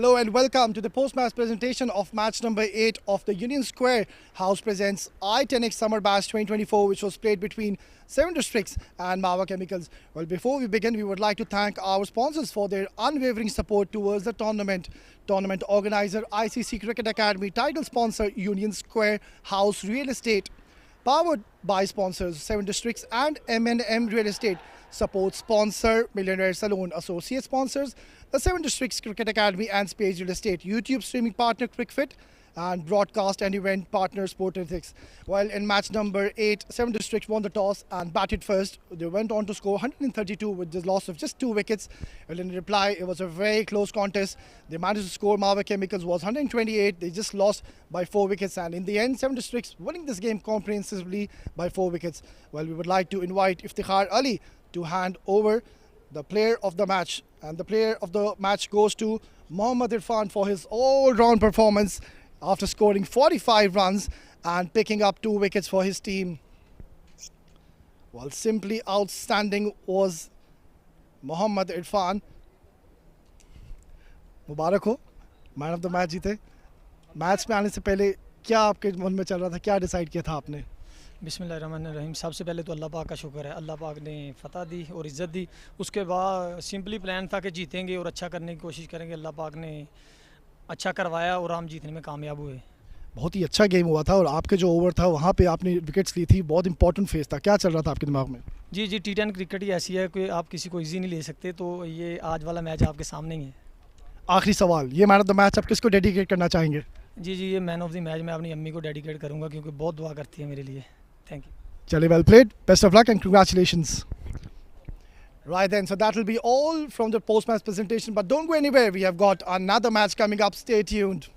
Hello and welcome to the post-match presentation of match number 8 of the Union Square House presents I10x Summer Bash 2024, which was played between 7 districts and Mawa Chemicals. Well, before we begin, we would like to thank our sponsors for their unwavering support towards the tournament. Tournament organizer ICC Cricket Academy, title sponsor Union Square House Real Estate. Powered by sponsors 7 districts and M&M Real Estate. Support sponsor Millionaire Salon. Associate sponsors the 7 districts Cricket Academy and Space Real Estate. YouTube streaming partner Cricfit and broadcast and event partner Sportetics. While in match number 8, 7 districts won the toss and batted first. They went on to score 132 with the loss of just 2 wickets. Well, in reply, it was a very close contest. They managed to score. Mawa Chemicals was 128. They just lost by 4 wickets, and in the end, 7 districts winning this game comprehensively by 4 wickets. Well, we would like to invite Iftikhar Ali to hand over the player of the match, and the player of the match goes to Mohammad Irfan for his all-round performance after scoring 45 runs and picking up 2 wickets for his team. Well, simply outstanding was Mohammad Irfan. मुबारक हो, man of the match जीते. Match में आने से पहले क्या आपके मन में चल रहा था, क्या डिसाइड किया था आपने? बिस्मिल्लाहिर्रहमानिर्रहीम. सबसे पहले तो अल्लाह पाक का शुक्र है. अल्लाह पाक ने फ़तह दी और इज़्ज़त दी. उसके बाद सिंपली प्लान था कि जीतेंगे और अच्छा करने की कोशिश करेंगे. अल्लाह पाक ने अच्छा करवाया और हम जीतने में कामयाब हुए. बहुत ही अच्छा गेम हुआ था और आपके जो ओवर था वहाँ पे आपने विकेट्स ली थी. बहुत इंपॉर्टेंट फेस था. क्या चल रहा था आपके दिमाग में? जी जी, T10 क्रिकेट ही ऐसी है कि आप किसी को ईजी नहीं ले सकते. तो ये आज वाला मैच आपके सामने ही है. आखिरी सवाल, ये मैन ऑफ द मैच आप किसको डेडिकेट करना चाहेंगे? जी जी, ये मैन ऑफ द मैच मैं अपनी अम्मी को डेडिकेट करूँगा क्योंकि बहुत दुआ करती है मेरे लिए. Thank you. Chale, well played. Best of luck and congratulations. Right then, so that will be all from the post-match presentation. But don't go anywhere. We have got another match coming up. Stay tuned.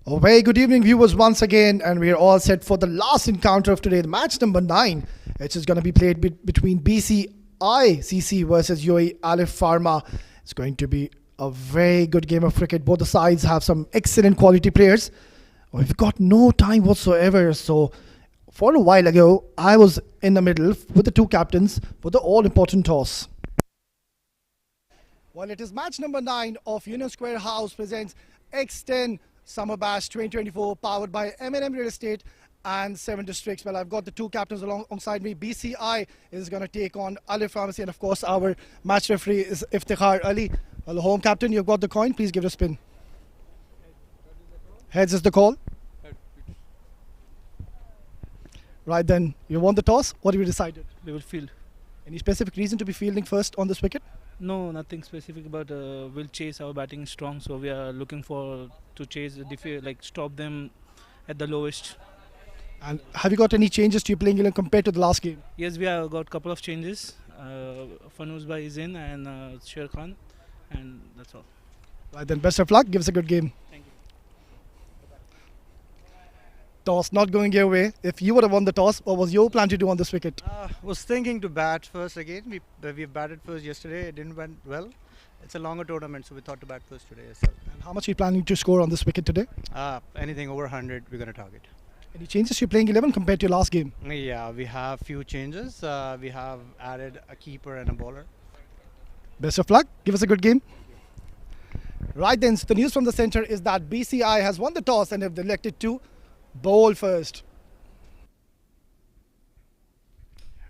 A very good evening, viewers, once again, and we are all set for the last encounter of today, the match number 9, which is going to be played between BCI CC versus UAE Alif Pharma. It's going to be a very good game of cricket. Both the sides have some excellent quality players. We've got no time whatsoever, so for a while ago, I was in the middle with the two captains for the all-important toss. Well, it is match number 9 of Union Square House presents X10 Summer Bash 2024, powered by M&M Real Estate and 7 Districts. Well, I've got the two captains alongside me. BCI is going to take on Alif Pharmacy, and of course, our match referee is Iftikhar Ali. Well, the home captain, you've got the coin. Please give it a spin. Heads is the call. Right then, you won the toss. What have you decided? We will field. Any specific reason to be fielding first on this wicket? No, nothing specific, but we'll chase. Our batting is strong, so we are looking for to chase, stop them at the lowest. And have you got any changes to your playing 11 compared to the last game? Yes, we have got a couple of changes. Fanuz Bhai is in and Sher Khan, and that's all. Right then, best of luck. Give us a good game. Thank you. Toss not going your way. If you would have won the toss, what was your plan to do on this wicket? Was thinking to bat first again. We batted first yesterday. It didn't went well. It's a longer tournament, so we thought to bat first today as well. And how much are you planning to score on this wicket today? Anything over 100, we're going to target. Any changes to your playing 11 compared to your last game? Yeah, we have few changes. We have added a keeper and a bowler. Best of luck. Give us a good game. Right then, so the news from the centre is that BCI has won the toss and have elected to bowl first.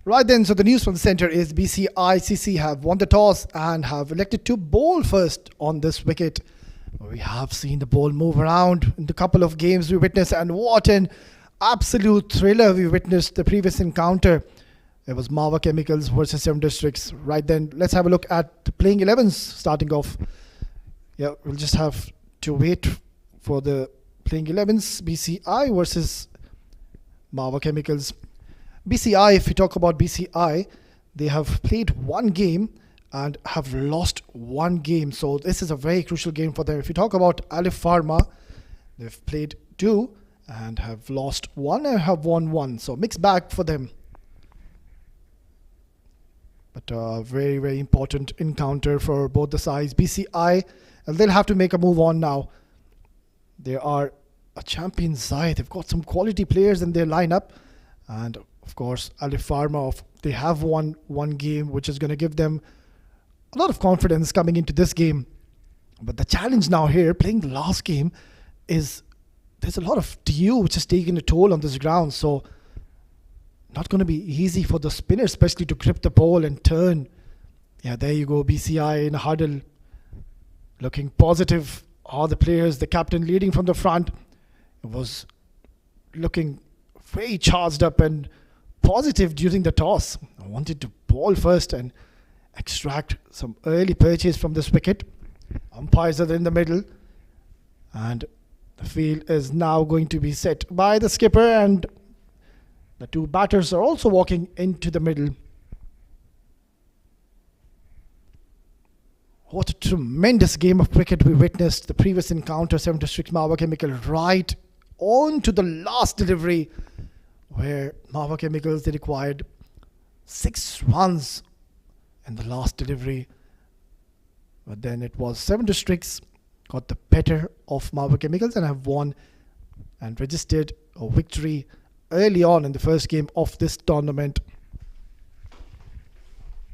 Right then, so the news from the centre is BCI-CC have won the toss and have elected to bowl first on this wicket. We have seen the ball move around in the couple of games we witnessed, and what an absolute thriller we witnessed the previous encounter. It was Marwa Chemicals versus 7 Districts. Right then, let's have a look at the playing 11s starting off. Yeah, we'll just have to wait for the playing 11s. BCI versus Marwa Chemicals. BCI, if we talk about BCI, they have played one game and have lost one game. So this is a very crucial game for them. If you talk about Alif Pharma, they've played 2 and have lost 1 and have won 1. So mixed bag for them. But a very, very important encounter for both the sides. BCI, and they'll have to make a move on now. They are a champion side. They've got some quality players in their lineup. And of course, Alif Pharma, they have won one game, which is going to give them a lot of confidence coming into this game. But the challenge now here, playing the last game, is there's a lot of DU which is taking a toll on this ground. So not going to be easy for the spinner, especially to grip the ball and turn. Yeah, there you go, BCI in a huddle. Looking positive. All the players, the captain leading from the front, was looking very charged up and positive during the toss. I wanted to bowl first and extract some early purchase from this wicket. Umpires are in the middle, and the field is now going to be set by the skipper, and the two batters are also walking into the middle. What a tremendous game of cricket we witnessed. The previous encounter, 7 Districts Marwa Chemical, right on to the last delivery, where Marwa Chemicals, they required 6 runs in the last delivery. But then it was 7 Districts got the better of Marwa Chemicals and have won and registered a victory early on in the first game of this tournament.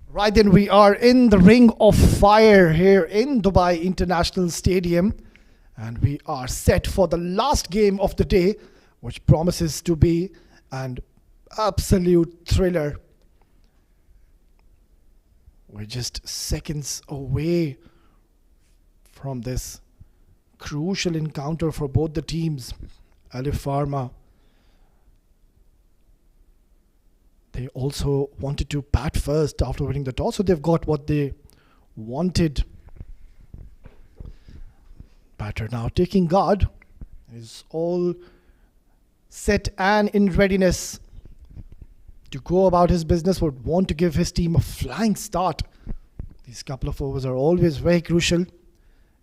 Right then, we are in the ring of fire here in Dubai International Stadium, and we are set for the last game of the day, which promises to be an absolute thriller. We're just seconds away from this crucial encounter for both the teams. Alif Pharma, they also wanted to bat first after winning the toss, so they've got what they wanted. Batter now taking guard, is all set and in readiness to go about his business, would want to give his team a flying start. These couple of overs are always very crucial,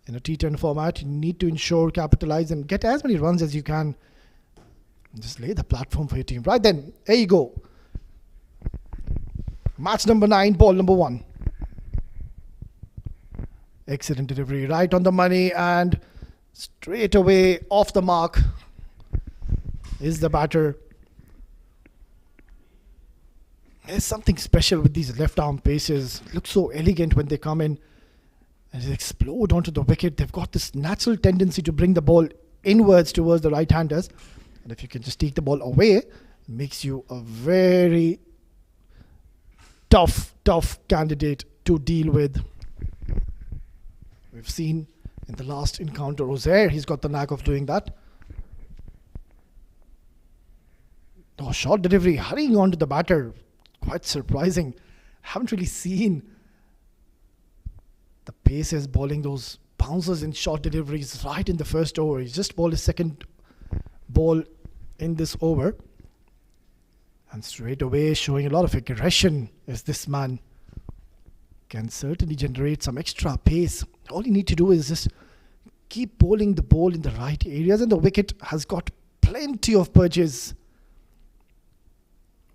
In a T10 format, you need to ensure, capitalize, and get as many runs as you can. Just lay the platform for your team. Right then, there you go. Match number 9, ball number 1. Excellent delivery, right on the money, and straight away off the mark is the batter. There's something special with these left arm paces. Look so elegant when they come in and they explode onto the wicket. They've got this natural tendency to bring the ball inwards towards the right-handers. And if you can just take the ball away, it makes you a very tough candidate to deal with. We've seen in the last encounter, Ozair, he's got the knack of doing that. Oh, short delivery, hurrying on to the batter. Quite surprising. Haven't really seen the paces bowling those bouncers in short deliveries right in the first over. He's just bowled his second ball in this over. And straight away showing a lot of aggression is this man. Can certainly generate some extra pace. All you need to do is just keep bowling the ball in the right areas, and the wicket has got plenty of purchase.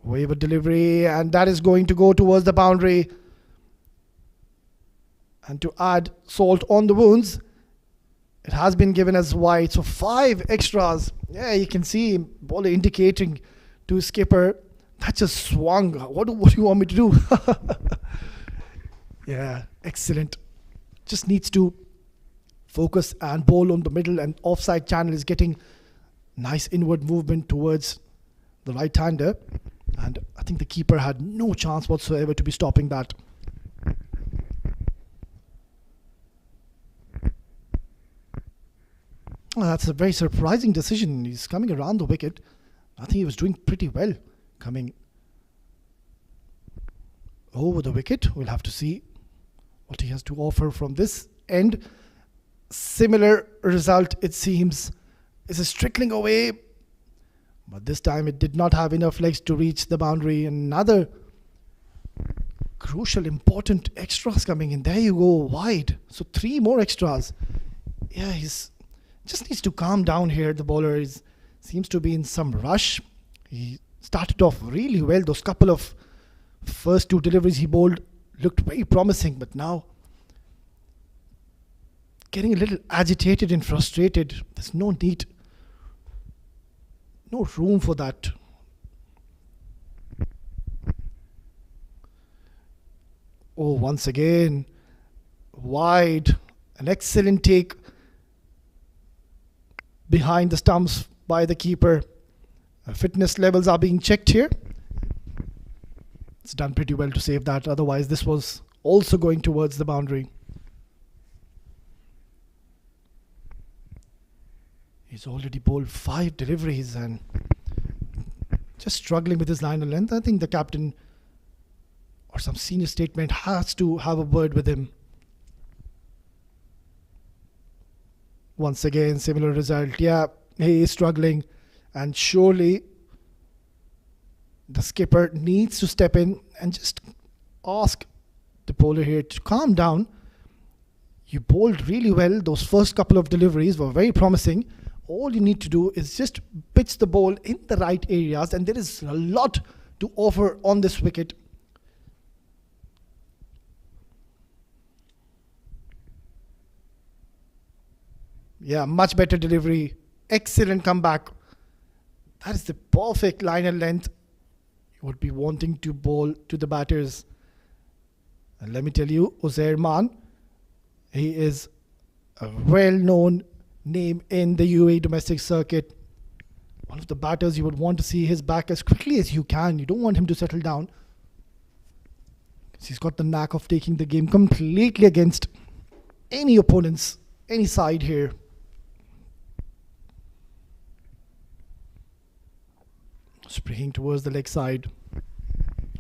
Wave a delivery, and that is going to go towards the boundary. And to add salt on the wounds, it has been given as wide. So 5 extras. Yeah, you can see bowler indicating to skipper, that just swung. What do you want me to do? Yeah, excellent. Just needs to focus and bowl on the middle, and offside channel is getting nice inward movement towards the right-hander. And I think the keeper had no chance whatsoever to be stopping that. Well, that's a very surprising decision. He's coming around the wicket. I think he was doing pretty well coming over the wicket. We'll have to see what he has to offer from this end. Similar result, it seems. This is trickling away. But this time it did not have enough legs to reach the boundary. Another crucial, important extras coming in. There you go, wide. So 3 more extras. Yeah, he's just needs to calm down here. The bowler seems to be in some rush. He started off really well. Those couple of first 2 deliveries he bowled looked very promising. But now getting a little agitated and frustrated. There's no need. No room for that. Oh, once again, wide. An excellent take behind the stumps by the keeper. Fitness levels are being checked here. It's done pretty well to save that. Otherwise, this was also going towards the boundary. He's already bowled 5 deliveries and just struggling with his line of length. I think the captain or some senior statement has to have a word with him. Once again, similar result. Yeah, he is struggling, and surely the skipper needs to step in and just ask the bowler here to calm down. You bowled really well. Those first couple of deliveries were very promising. All you need to do is just pitch the ball in the right areas, and there is a lot to offer on this wicket. Yeah, much better delivery. Excellent comeback. That is the perfect line and length you would be wanting to bowl to the batters. And let me tell you, Uzair Man, he is a well-known name in the UAE domestic circuit. One of the batters you would want to see his back as quickly as you can. You don't want him to settle down, because he's got the knack of taking the game completely against any opponents, any side here. Spraying towards the leg side.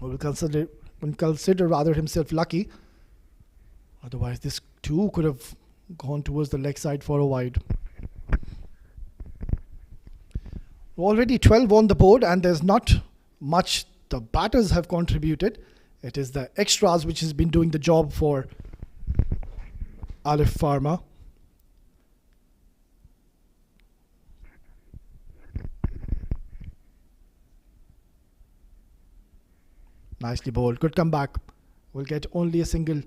Will consider rather himself lucky. Otherwise, this too could have gone towards the leg side for a wide. Already 12 on the board, and there's not much the batters have contributed. It is the extras which has been doing the job for Alif Pharma. Nicely bowled. Good comeback. Will get only a single.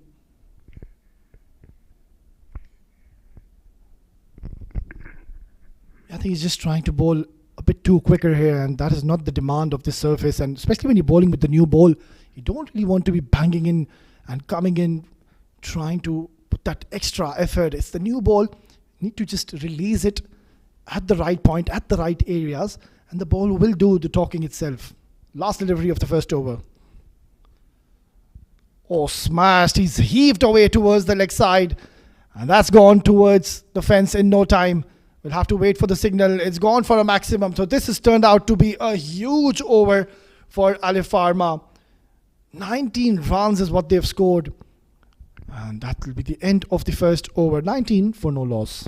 I think he's just trying to bowl a bit too quicker here, and that is not the demand of this surface. And especially when you're bowling with the new ball, you don't really want to be banging in and coming in, trying to put that extra effort. It's the new ball. You need to just release it at the right point, at the right areas, and the ball will do the talking itself. Last delivery of the first over. Oh, smashed. He's heaved away towards the leg side, and that's gone towards the fence in no time. We'll have to wait for the signal. It's gone for a maximum. So this has turned out to be a huge over for Alif Pharma. 19 runs is what they've scored. And that will be the end of the first over. 19 for no loss.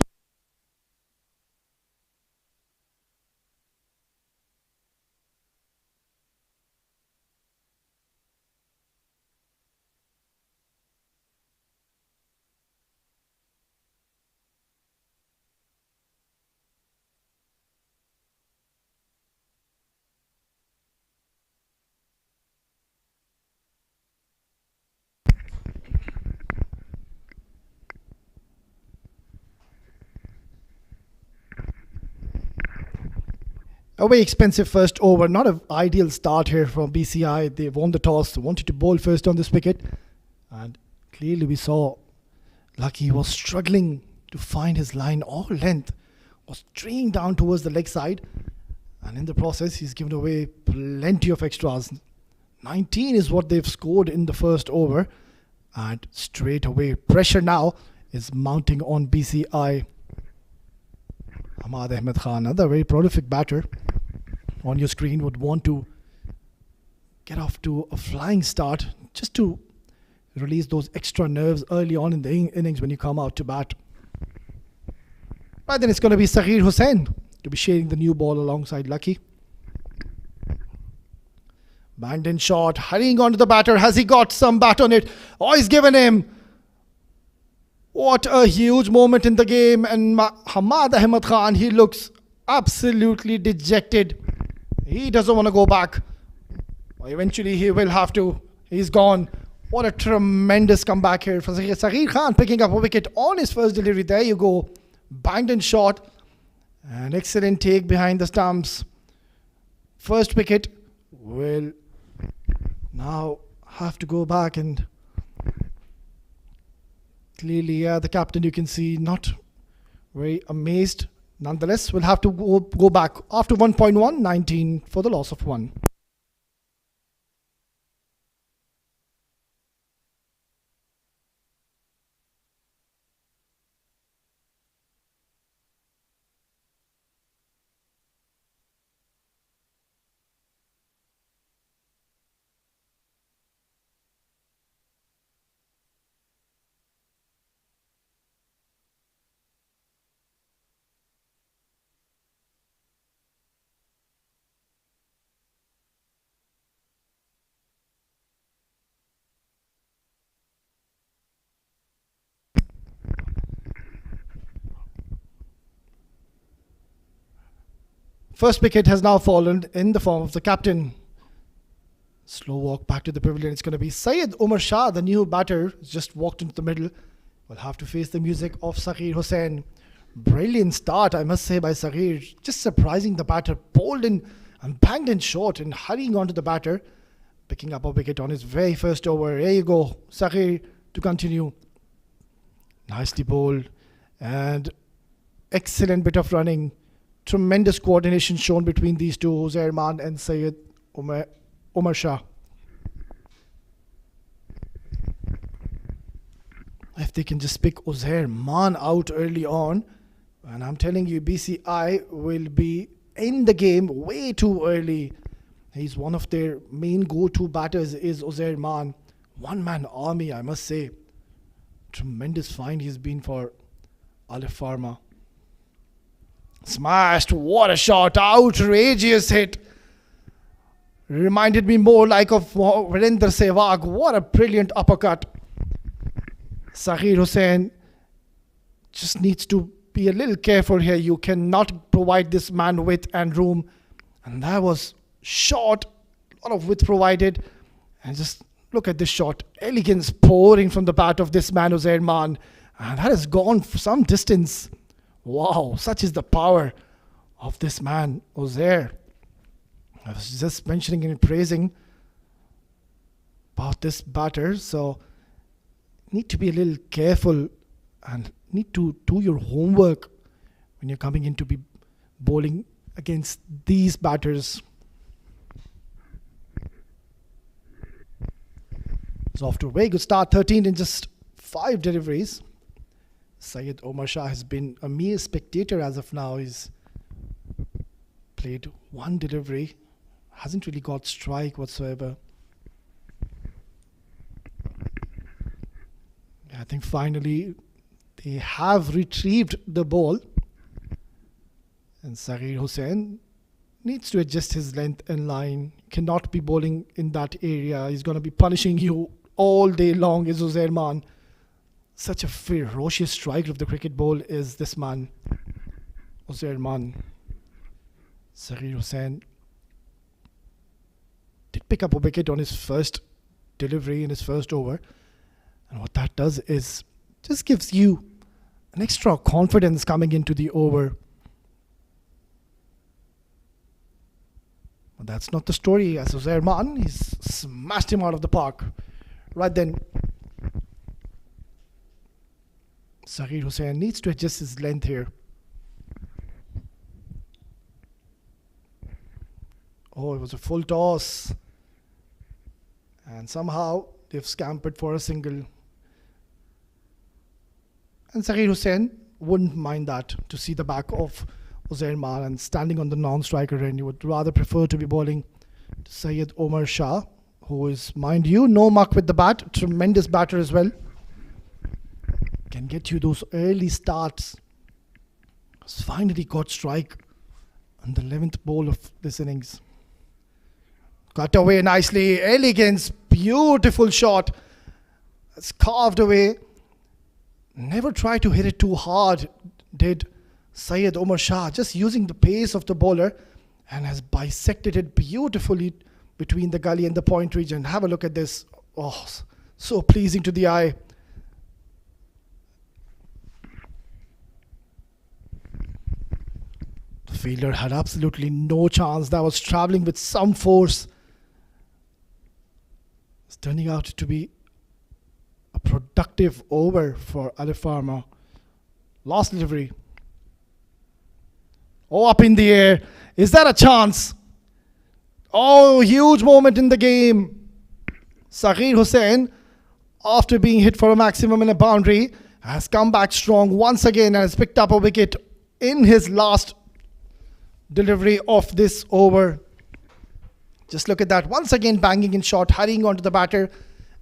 A very expensive first over. Not an ideal start here from BCI. They won the toss. They wanted to bowl first on this wicket. And clearly we saw Lucky was struggling to find his line all length. Was straying down towards the leg side. And in the process, he's given away plenty of extras. 19 is what they've scored in the first over. And straight away, pressure now is mounting on BCI. Ahmad Ahmed Khan, another very prolific batter on your screen, would want to get off to a flying start just to release those extra nerves early on in the innings when you come out to bat. Right then, it's going to be Saghir Hussain to be sharing the new ball alongside Lucky. Banged in shot, hurrying onto the batter. Has he got some bat on it? Oh, he's given him. What a huge moment in the game. And Ahmad Ahmed Khan, he looks absolutely dejected. He doesn't want to go back. Eventually he will have to. He's gone. What a tremendous comeback here for Saghir Khan, picking up a wicket on his first delivery. There you go. Banged in shot. An excellent take behind the stumps. First wicket will now have to go back, and clearly, the captain, you can see, not very amazed. Nonetheless, we'll have to go back after 1.1, 19 for the loss of 1. First wicket has now fallen in the form of the captain. Slow walk back to the pavilion. It's going to be Syed Umar Shah, the new batter, just walked into the middle. Will have to face the music of Saghir Hussain. Brilliant start, I must say, by Saghir. Just surprising the batter. Bowled in and banged in short and hurrying onto the batter. Picking up a wicket on his very first over. There you go, Saghir to continue. Nicely bowled. And excellent bit of running. Tremendous coordination shown between these two, Uzair Maan and Syed Umar Shah. If they can just pick Uzair Maan out early on, and I'm telling you, BCI will be in the game way too early. He's one of their main go-to batters is Uzair Maan. One-man army, I must say. Tremendous find he's been for Alif Pharma. Smashed. What a shot. Outrageous hit. Reminded me more like of Virender Sehwag. What a brilliant uppercut. Saghir Hussain just needs to be a little careful here. You cannot provide this man width and room. And that was short. A lot of width provided. And just look at this shot. Elegance pouring from the bat of this man, Uzair Man. And that has gone for some distance. Wow, such is the power of this man, Uzair. I was just mentioning and praising about this batter. So, need to be a little careful and need to do your homework when you're coming in to be bowling against these batters. So off to a very good start, 13 in just 5 deliveries. Syed Omar Shah has been a mere spectator as of now. He's played 1 delivery, hasn't really got strike whatsoever. I think finally they have retrieved the ball. And Saghir Hussain needs to adjust his length and line. Cannot be bowling in that area. He's going to be punishing you all day long, is Uzair Man. Such a ferocious striker of the cricket ball is this man, Uzair Man. Saghir Hussain did pick up a wicket on his first delivery in his first over. And what that does is just gives you an extra confidence coming into the over. But that's not the story as Uzair Man. He's smashed him out of the park. Right then, Saghir Hussain needs to adjust his length here. Oh, it was a full toss. And somehow they've scampered for a single. And Saghir Hussain wouldn't mind that, to see the back of Uzair Man and standing on the non-striker end. He would rather prefer to be bowling to Syed Omar Shah, who is, mind you, no muck with the bat. Tremendous batter as well. Can get you those early starts. Has finally got strike on the 11th ball of this innings. Cut away nicely. Elegance. Beautiful shot. It's carved away. Never tried to hit it too hard, did Syed Omar Shah. Just using the pace of the bowler and has bisected it beautifully between the gully and the point region. Have a look at this. Oh, so pleasing to the eye. The fielder had absolutely no chance. That was travelling with some force. It's turning out to be a productive over for Alif Pharma. Last delivery. Oh, up in the air. Is that a chance? Oh, huge moment in the game. Saghir Hussain, after being hit for a maximum in a boundary, has come back strong once again and has picked up a wicket in his last delivery of this over. Just look at that. Once again banging in shot, hurrying onto the batter,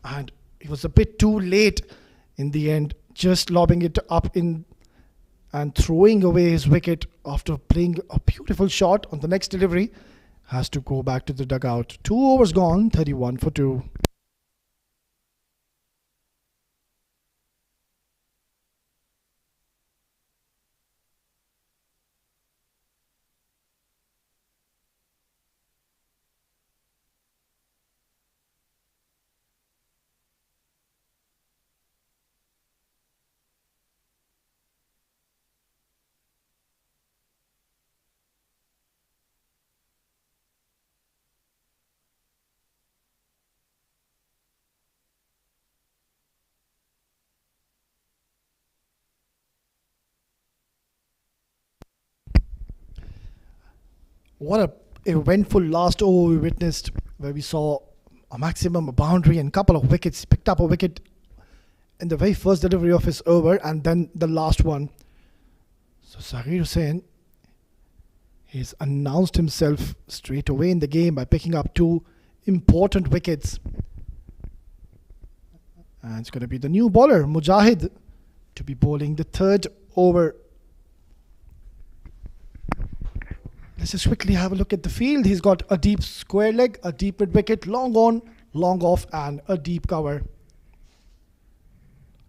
and he was a bit too late in the end, just lobbing it up in and throwing away his wicket after playing a beautiful shot on the next delivery. Has to go back to the dugout. 2 overs gone, 31 for 2. What a eventful last over we witnessed, where we saw a maximum, a boundary and a couple of wickets. He picked up a wicket in the very first delivery of his over and then the last one. So Saghir Hussain, he's announced himself straight away in the game by picking up 2 important wickets. And it's going to be the new bowler, Mujahid, to be bowling the 3rd over. Let's just quickly have a look at the field. He's got a deep square leg, a deep mid wicket, long on, long off, and a deep cover.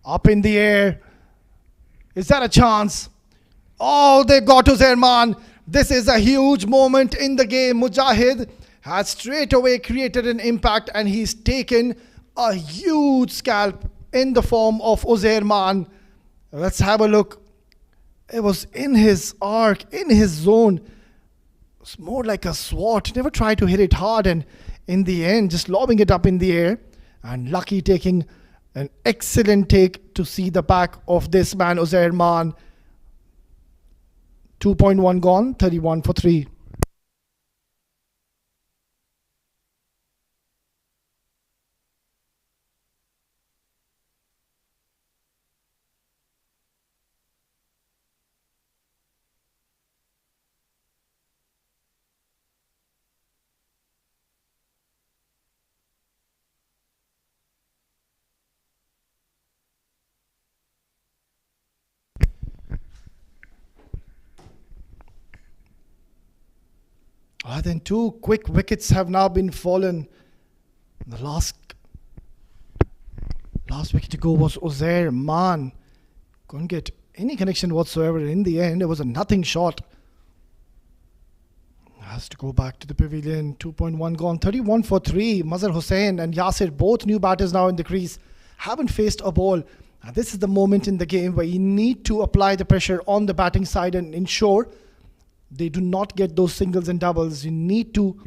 Up in the air. Is that a chance? Oh, they got Uzair Man. This is a huge moment in the game. Mujahid has straight away created an impact, and he's taken a huge scalp in the form of Uzair Man. Let's have a look. It was in his arc, in his zone. It's more like a swat. Never tried to hit it hard, and in the end, just lobbing it up in the air. And Lucky taking an excellent take to see the back of this man, Uzair Man. 2.1 gone, 31 for 3. Then 2 quick wickets have now been fallen. The last wicket to go was Uzair Man. Couldn't get any connection whatsoever. In the end, it was a nothing shot. Has to go back to the pavilion. 2.1 gone, 31 for 3. Mazhar Hussain and Yasir, both new batters now in the crease, haven't faced a ball. And this is the moment in the game where you need to apply the pressure on the batting side and ensure they do not get those singles and doubles. You need to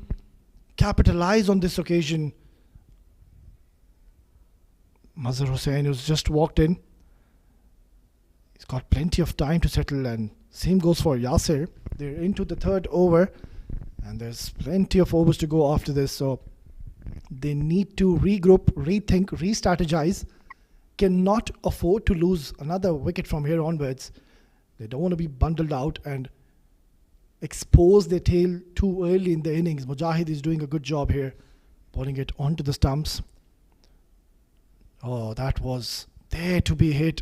capitalize on this occasion. Mazhar Hussain, who's just walked in, he's got plenty of time to settle, and same goes for Yasir. They're into the 3rd over, and there's plenty of overs to go after this, so they need to regroup, rethink, re-strategize. Cannot afford to lose another wicket from here onwards. They don't want to be bundled out and expose their tail too early in the innings. Mujahid is doing a good job here, putting it onto the stumps. Oh, that was there to be hit,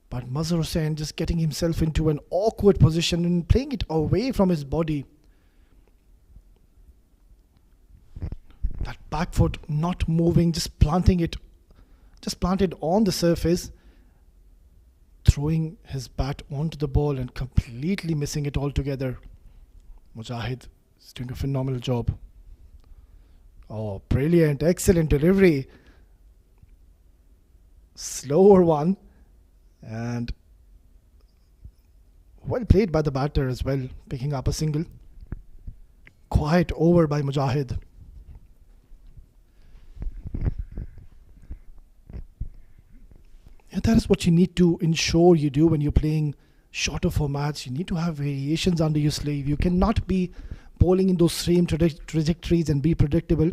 but Mazhar Hussain just getting himself into an awkward position and playing it away from his body. That back foot not moving, just planted on the surface, throwing his bat onto the ball and completely missing it altogether. Mujahid is doing a phenomenal job. Oh, brilliant, excellent delivery. Slower one, and well played by the batter as well, picking up a single. Quiet over by Mujahid. And that is what you need to ensure you do when you're playing shorter formats. You need to have variations under your sleeve. You cannot be bowling in those same trajectories and be predictable.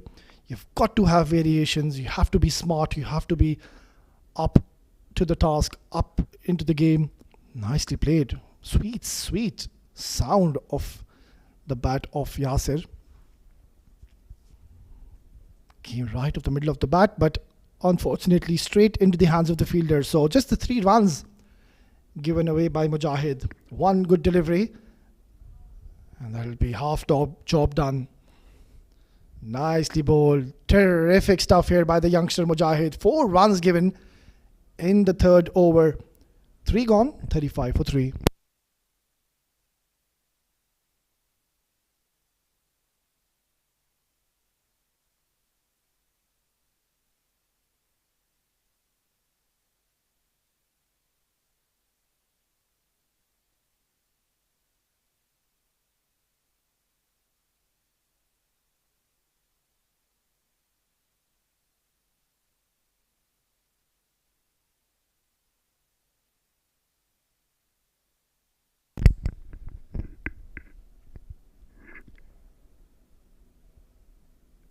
You've got to have variations. You have to be smart. You have to be up to the task, up into the game. Nicely played. Sweet, sweet sound of the bat of Yasir. Came right off the middle of the bat, but unfortunately straight into the hands of the fielder. So just the 3 runs given away by Mujahid. 1 good delivery, and that'll be half job done. Nicely bowled. Terrific stuff here by the youngster Mujahid. 4 runs given in the 3rd over. 3 gone, 35 for 3.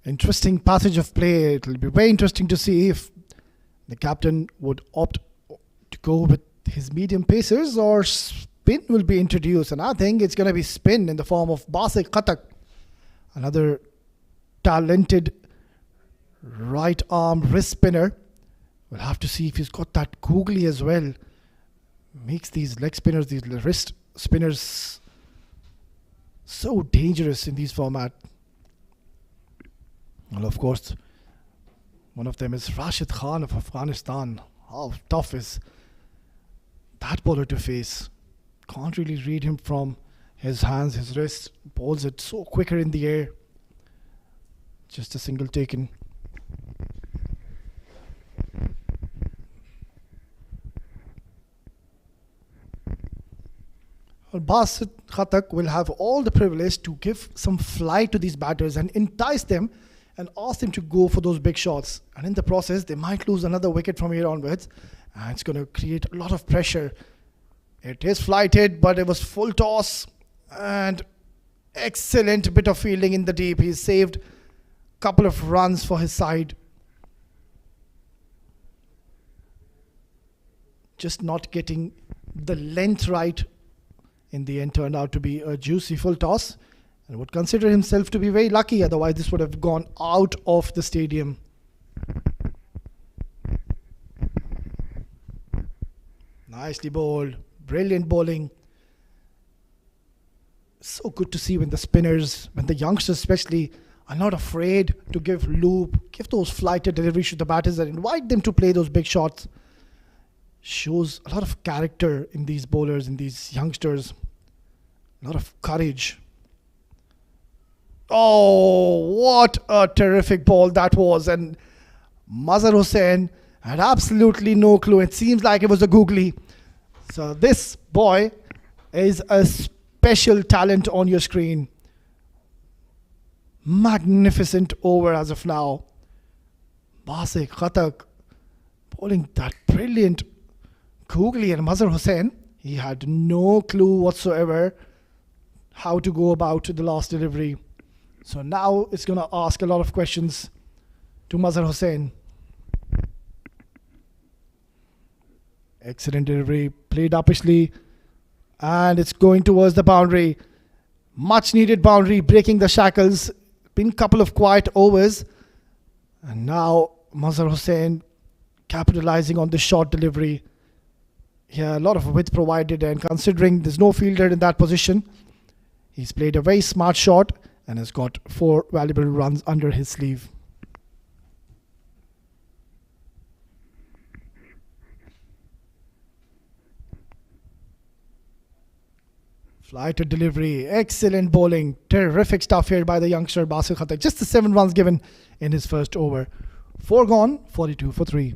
Interesting passage of play. It will be very interesting to see if the captain would opt to go with his medium pacers or spin will be introduced. And I think it's going to be spin in the form of Basik Khatak, another talented right arm wrist spinner. We'll have to see if he's got that googly as well. Makes these leg spinners, these wrist spinners so dangerous in these formats. Well, of course, one of them is Rashid Khan of Afghanistan. How tough is that bowler to face? Can't really read him from his hands, his wrists. Bowls it so quicker in the air. Just a single taken. Well, Basit Khatak will have all the privilege to give some flight to these batters and entice them and ask them to go for those big shots. And in the process, they might lose another wicket from here onwards. And it's going to create a lot of pressure. It is flighted, but it was full toss. And excellent bit of fielding in the deep. He's saved a couple of runs for his side. Just not getting the length right. In the end, turned out to be a juicy full toss. And would consider himself to be very lucky. Otherwise, this would have gone out of the stadium. Nicely bowled. Brilliant bowling. So good to see when the spinners, when the youngsters especially, are not afraid to give loop, give those flighted deliveries to the batters and invite them to play those big shots. Shows a lot of character in these bowlers, in these youngsters. A lot of courage. Oh, what a terrific ball that was. And Mazhar Hussain had absolutely no clue. It seems like it was a googly. So this boy is a special talent on your screen. Magnificent over as of now. Basit Khatak bowling that brilliant googly, and Mazhar Hussain, he had no clue whatsoever how to go about the last delivery. So now it's going to ask a lot of questions to Mazhar Hussain. Excellent delivery, played uppishly, and it's going towards the boundary. Much needed boundary, breaking the shackles. Been a couple of quiet overs, and now Mazhar Hussain capitalizing on the short delivery. Yeah, a lot of width provided, and considering there's no fielder in that position, he's played a very smart shot and has got 4 valuable runs under his sleeve. Flighted delivery, excellent bowling, terrific stuff here by the youngster Basit Khatak. Just the 7 runs given in his first over. 4 gone, 42 for 3.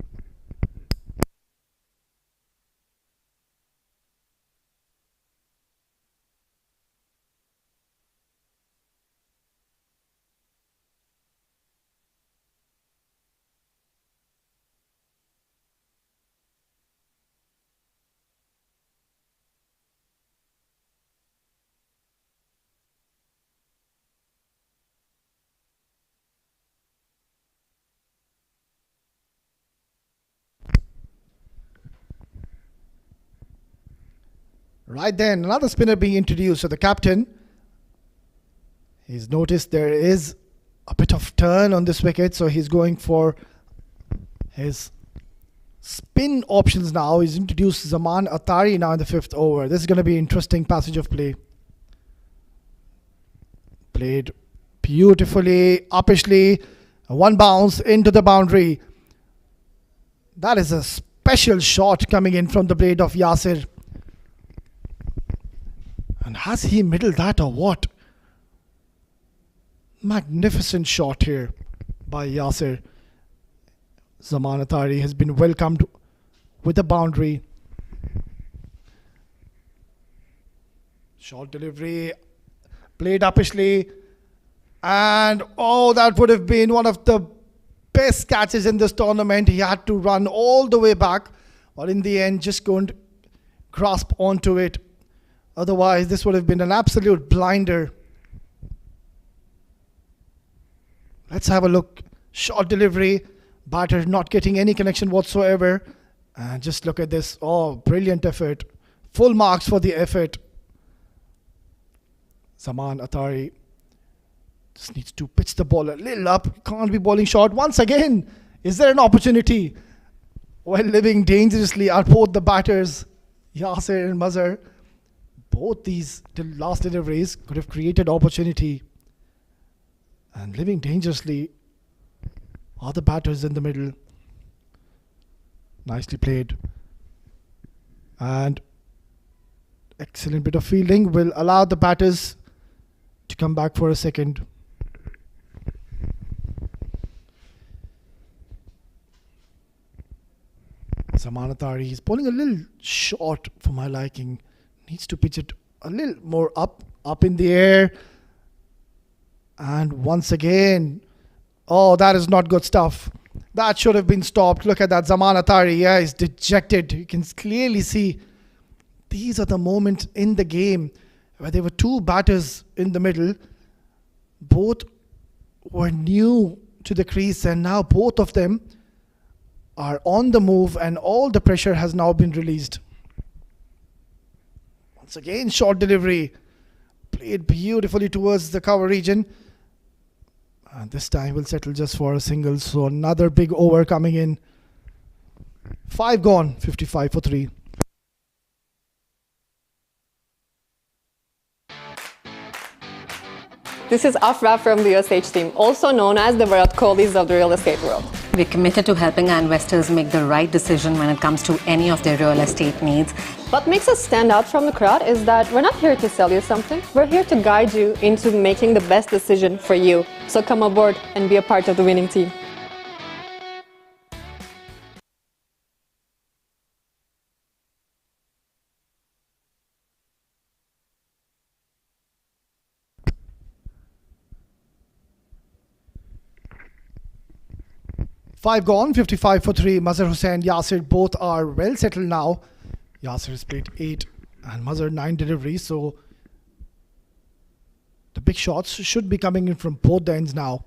Right then, another spinner being introduced. So the captain, he's noticed there is a bit of turn on this wicket. So he's going for his spin options now. He's introduced Zaman Atari now in the 5th over. This is going to be an interesting passage of play. Played beautifully, uppishly. 1 bounce into the boundary. That is a special shot coming in from the blade of Yasir. And has he middled that or what? Magnificent shot here by Yasir. Zaman Atari has been welcomed with a boundary. Short delivery, played uppishly. And oh, that would have been one of the best catches in this tournament. He had to run all the way back, but in the end just couldn't grasp onto it. Otherwise, this would have been an absolute blinder. Let's have a look. Short delivery. Batter not getting any connection whatsoever. And just look at this. Oh, brilliant effort. Full marks for the effort. Zaman Atari just needs to pitch the ball a little up. Can't be bowling short. Once again, is there an opportunity? While living dangerously are both the batters, Yasir and Mazhar. Both these last deliveries could have created opportunity. And living dangerously are the batters in the middle. Nicely played. And excellent bit of fielding will allow the batters to come back for a second. Zamanatari, he's bowling a little short for my liking. Needs to pitch it a little more up in the air. And once again, oh, that is not good stuff. That should have been stopped. Look at that Zamanatari. Yeah, he's dejected. You can clearly see these are the moments in the game where there were two batters in the middle. Both were new to the crease, and now both of them are on the move, and all the pressure has now been released. Once again, short delivery. Played beautifully towards the cover region. And this time we'll settle just for a single. So another big over coming in. 5 gone, 55 for 3. This is Afra from the USH team, also known as the Virat Kohlis of the real estate world. We're committed to helping our investors make the right decision when it comes to any of their real estate needs. What makes us stand out from the crowd is that we're not here to sell you something. We're here to guide you into making the best decision for you. So come aboard and be a part of the winning team. Five gone, 55 for 3. Mazhar Hussain, Yasir both are well settled now. Yasir has played 8 and Mazhar 9 deliveries. So the big shots should be coming in from both the ends now.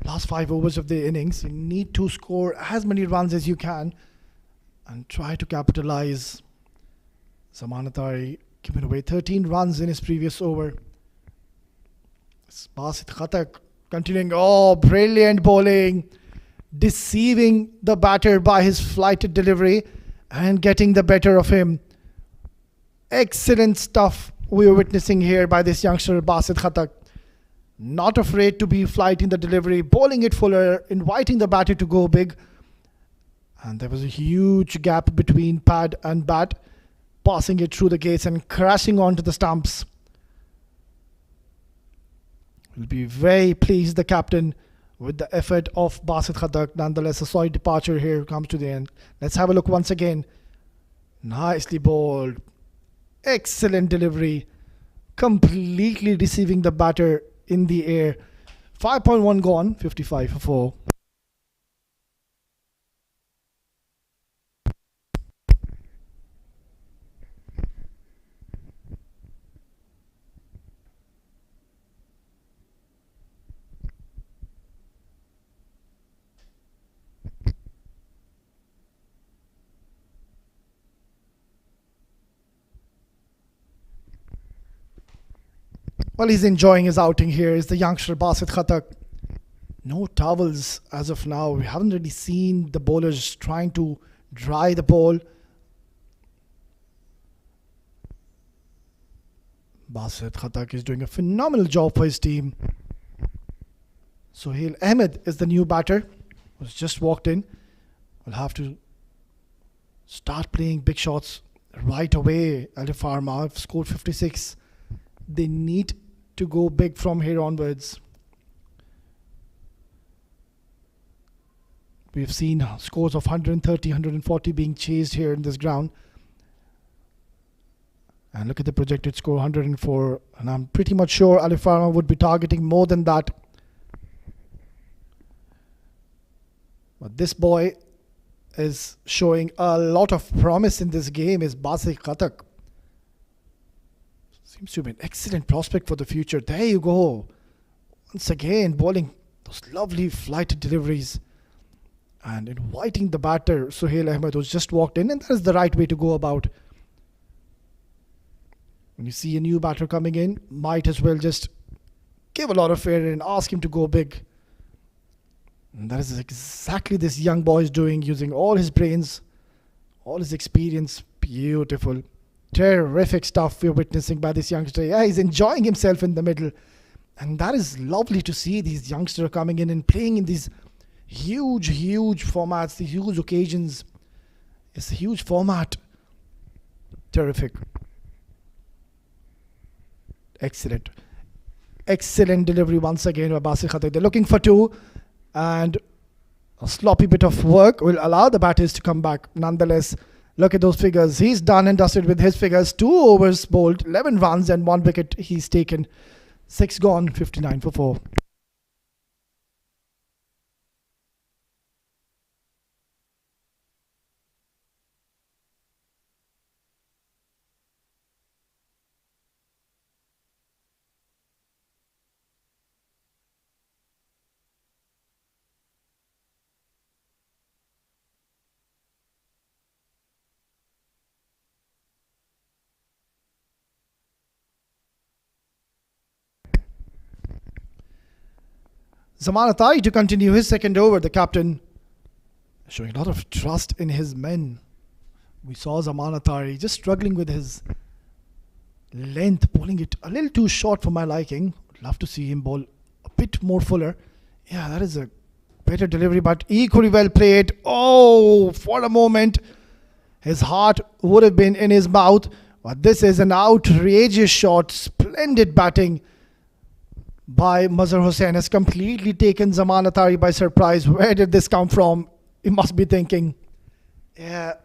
Last 5 overs of the innings. You need to score as many runs as you can and try to capitalize. Zamanatari giving away 13 runs in his previous over. Basit Khatak continuing. Oh, brilliant bowling. Deceiving the batter by his flighted delivery and getting the better of him. Excellent stuff we are witnessing here by this youngster Basit Khatak. Not afraid to be flighting the delivery, bowling it fuller, inviting the batter to go big. And there was a huge gap between pad and bat, passing it through the gates and crashing onto the stumps. Will be very pleased, the captain, with the effort of Basit Khatak. Nonetheless, a solid departure here comes to the end. Let's have a look once again. Nicely bowled. Excellent delivery. Completely deceiving the batter in the air. 5.1 gone, 55 for 4. Well, he's enjoying his outing here. Is the youngster Basit Khatak. No towels as of now. We haven't really seen the bowlers trying to dry the ball. Basit Khatak is doing a phenomenal job for his team. Sohail Ahmed is the new batter who's just walked in. Will have to start playing big shots right away. Alif Pharma have scored 56. They need to go big from here onwards. We've seen scores of 130, 140 being chased here in this ground. And look at the projected score, 104. And I'm pretty much sure Alif Pharma would be targeting more than that. But this boy is showing a lot of promise in this game, is Basit Khatak. Seems to be an excellent prospect for the future. There you go. Once again, bowling those lovely flighted deliveries and inviting the batter, Sohail Ahmed, who's just walked in. And that is the right way to go about. When you see a new batter coming in, might as well just give a lot of air and ask him to go big. And that is exactly this young boy is doing, using all his brains, all his experience. Beautiful. Terrific stuff we're witnessing by this youngster. Yeah, he's enjoying himself in the middle. And that is lovely to see, these youngsters coming in and playing in these huge formats, these huge occasions. It's a huge format. Terrific. Excellent. Excellent delivery once again by Basit Khatak. They're looking for 2. And A sloppy bit of work will allow the batters to come back. Nonetheless, look at those figures. He's done and dusted with his figures. 2 overs bowled, 11 runs and 1 wicket he's taken. 6 gone, 59 for 4. Zaman Atari to continue his second over. The captain showing a lot of trust in his men. We saw Zaman Atari just struggling with his length, bowling it a little too short for my liking. Would love to see him bowl a bit more fuller. Yeah, that is a better delivery, but equally well played. Oh, for a moment, his heart would have been in his mouth. But this is an outrageous shot. Splendid batting by Mazhar Hussain has completely taken Zaman Atari by surprise. Where did this come from? He must be thinking. Yeah,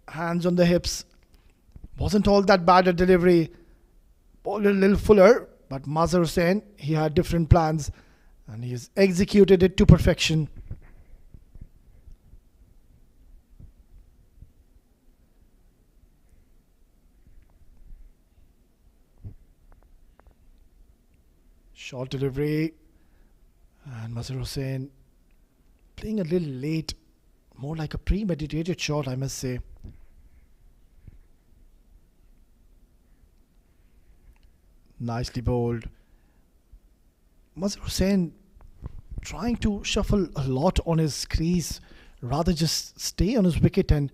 hands on the hips. Wasn't all that bad a delivery. Bowled a little fuller, but Mazhar Hussain, he had different plans and he's executed it to perfection. Short delivery, and Mazhar Hussain playing a little late, more like a premeditated shot, I must say. Nicely bowled. Mazhar Hussain trying to shuffle a lot on his crease, rather just stay on his wicket and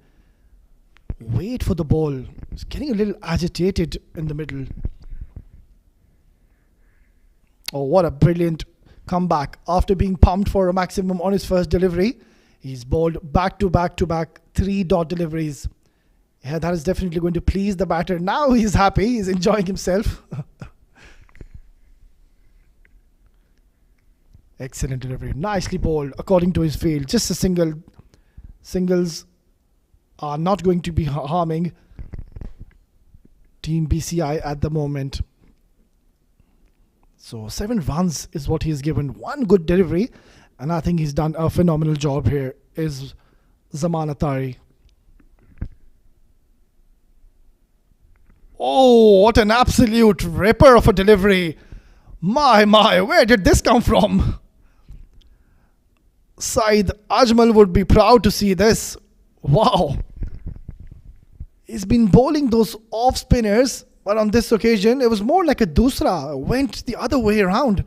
wait for the ball. He's getting a little agitated in the middle. Oh, what a brilliant comeback. After being pumped for a maximum on his first delivery, he's bowled back to back 3-dot deliveries. Yeah, that is definitely going to please the batter. Now he's happy. He's enjoying himself. Excellent delivery. Nicely bowled according to his field. Just a single. Singles are not going to be harming Team BCI at the moment. So 7 runs is what he's given. 1 good delivery. And I think he's done a phenomenal job here. Is Zaman Atari. Oh, what an absolute ripper of a delivery. My, where did this come from? Saeed Ajmal would be proud to see this. Wow. He's been bowling those off spinners, but on this occasion, it was more like a dusra. Went the other way around.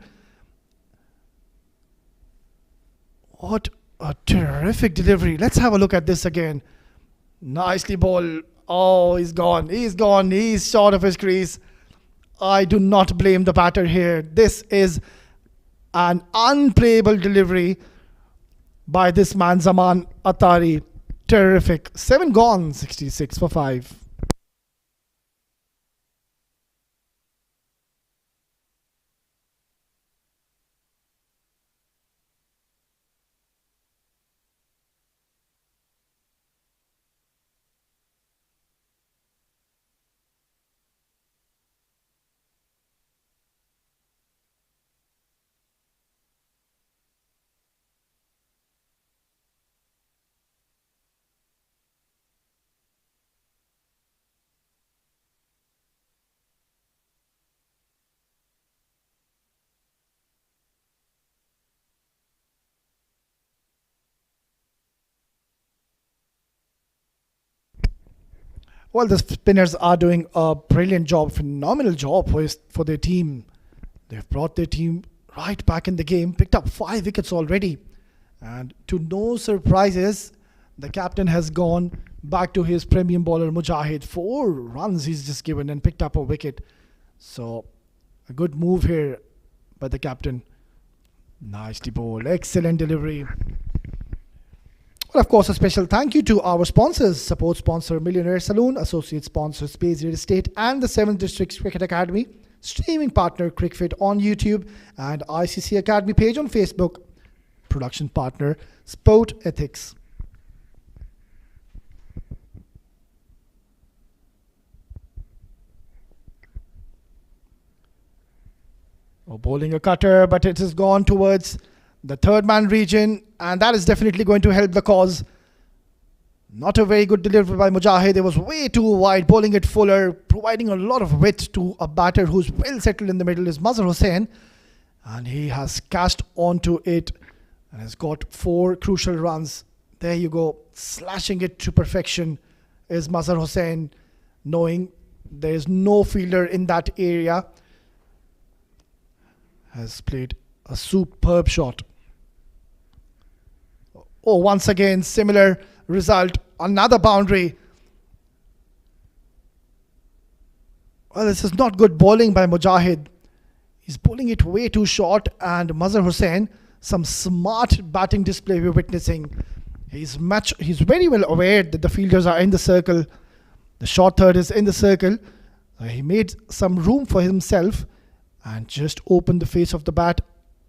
What a terrific delivery. Let's have a look at this again. Nicely bowled. Oh, he's gone. He's gone. He's short of his crease. I do not blame the batter here. This is an unplayable delivery by this man, Zaman Atari. Terrific. 7 gone, 66 for 5. Well, the spinners are doing a brilliant job, phenomenal job for their team. They've brought their team right back in the game, picked up 5 wickets already. And to no surprises, the captain has gone back to his premium bowler Mujahid. 4 runs he's just given and picked up a wicket. So a good move here by the captain. Nicely bowled, excellent delivery. Well, of course, a special thank you to our sponsors, support sponsor Millionaire Saloon, associate sponsor Space Real Estate and the 7th District Cricket Academy, streaming partner Cricfit on YouTube and ICC Academy page on Facebook. production partner, Sport Ethics. Oh, bowling a cutter, but it has gone towards the third man region, and that is definitely going to help the cause. Not a very good delivery by Mujahid. It was way too wide, bowling it fuller, providing a lot of width to a batter who's well settled in the middle is Mazhar Hussain. And he has cast onto it and has got 4 crucial runs. There you go, slashing it to perfection is Mazhar Hussain, knowing there is no fielder in that area. Has played a superb shot. Oh, once again, similar result. Another boundary. Well, this is not good bowling by Mujahid. He's bowling it way too short, and Mazhar Hussain, some smart batting display we're witnessing. He's very well aware that the fielders are in the circle. The short third is in the circle. He made some room for himself and just opened the face of the bat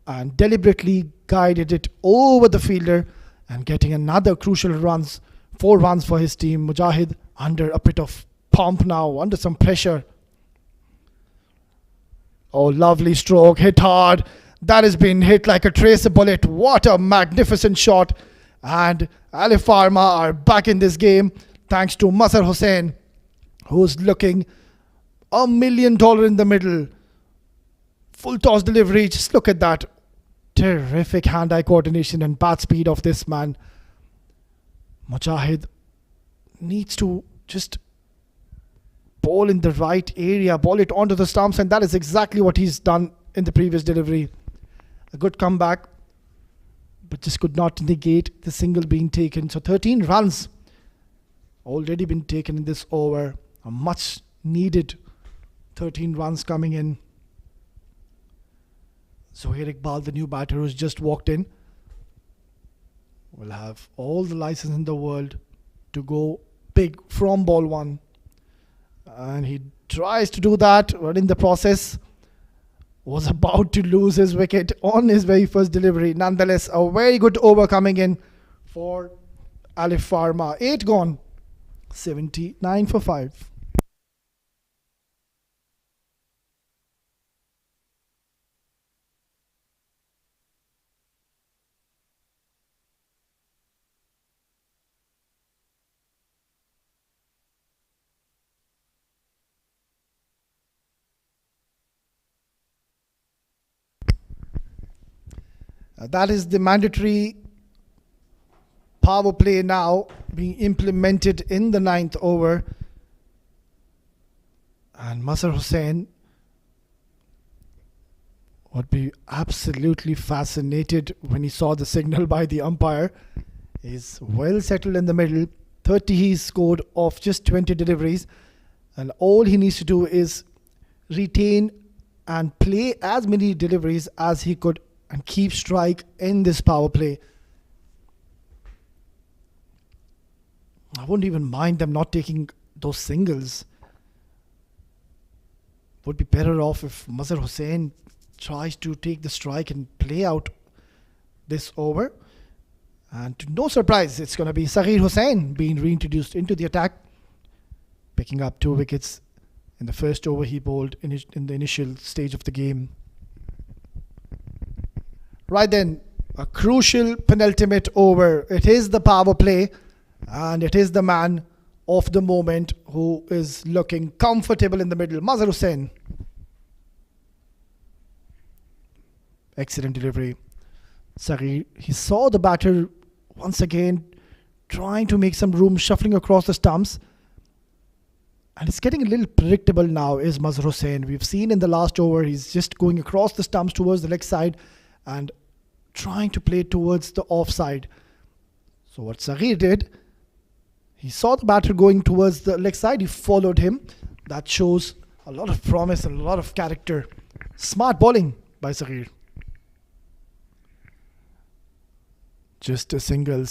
and deliberately guided it over the fielder and getting another crucial runs, 4 runs for his team. Mujahid under a bit of pump now, under some pressure. Oh, lovely stroke, hit hard. That has been hit like a tracer bullet. What a magnificent shot. And Alif Pharma are back in this game thanks to Mazhar Hussain, who's looking $1 million in the middle. Full toss delivery, just look at that. Terrific hand-eye coordination and bat speed of this man. Mujahid needs to just bowl in the right area, bowl it onto the stumps, and that is exactly what he's done in the previous delivery. A good comeback, but just could not negate the single being taken. So 13 runs already been taken in this over. A much needed 13 runs coming in. Zohair Iqbal, the new batter who's just walked in, will have all the license in the world to go big from ball 1. And he tries to do that, but in the process was about to lose his wicket on his very first delivery. Nonetheless, a very good over coming in for Alif Pharma. 8 gone, 79 for 5. That is the mandatory power play now being implemented in the 9th over. And Mazhar Hussain would be absolutely fascinated when he saw the signal by the umpire. He's well settled in the middle. 30 he's scored off just 20 deliveries. And all he needs to do is retain and play as many deliveries as he could and keep strike in this power play. I wouldn't even mind them not taking those singles. Would be better off if Mazhar Hussain tries to take the strike and play out this over. And to no surprise, it's going to be Saghir Hussain being reintroduced into the attack, picking up 2 wickets in the first over he bowled in the initial stage of the game. Right then, a crucial penultimate over. It is the power play, and it is the man of the moment who is looking comfortable in the middle. Mazhar Hussain. Excellent delivery. Saghir, he saw the batter once again trying to make some room, shuffling across the stumps. And it's getting a little predictable now, is Mazhar Hussain. We've seen in the last over, he's just going across the stumps towards the leg side and trying to play towards the offside. So what Saghir did, he saw the batter going towards the leg side, he followed him. That shows a lot of promise and a lot of character. Smart bowling by Saghir. Just a single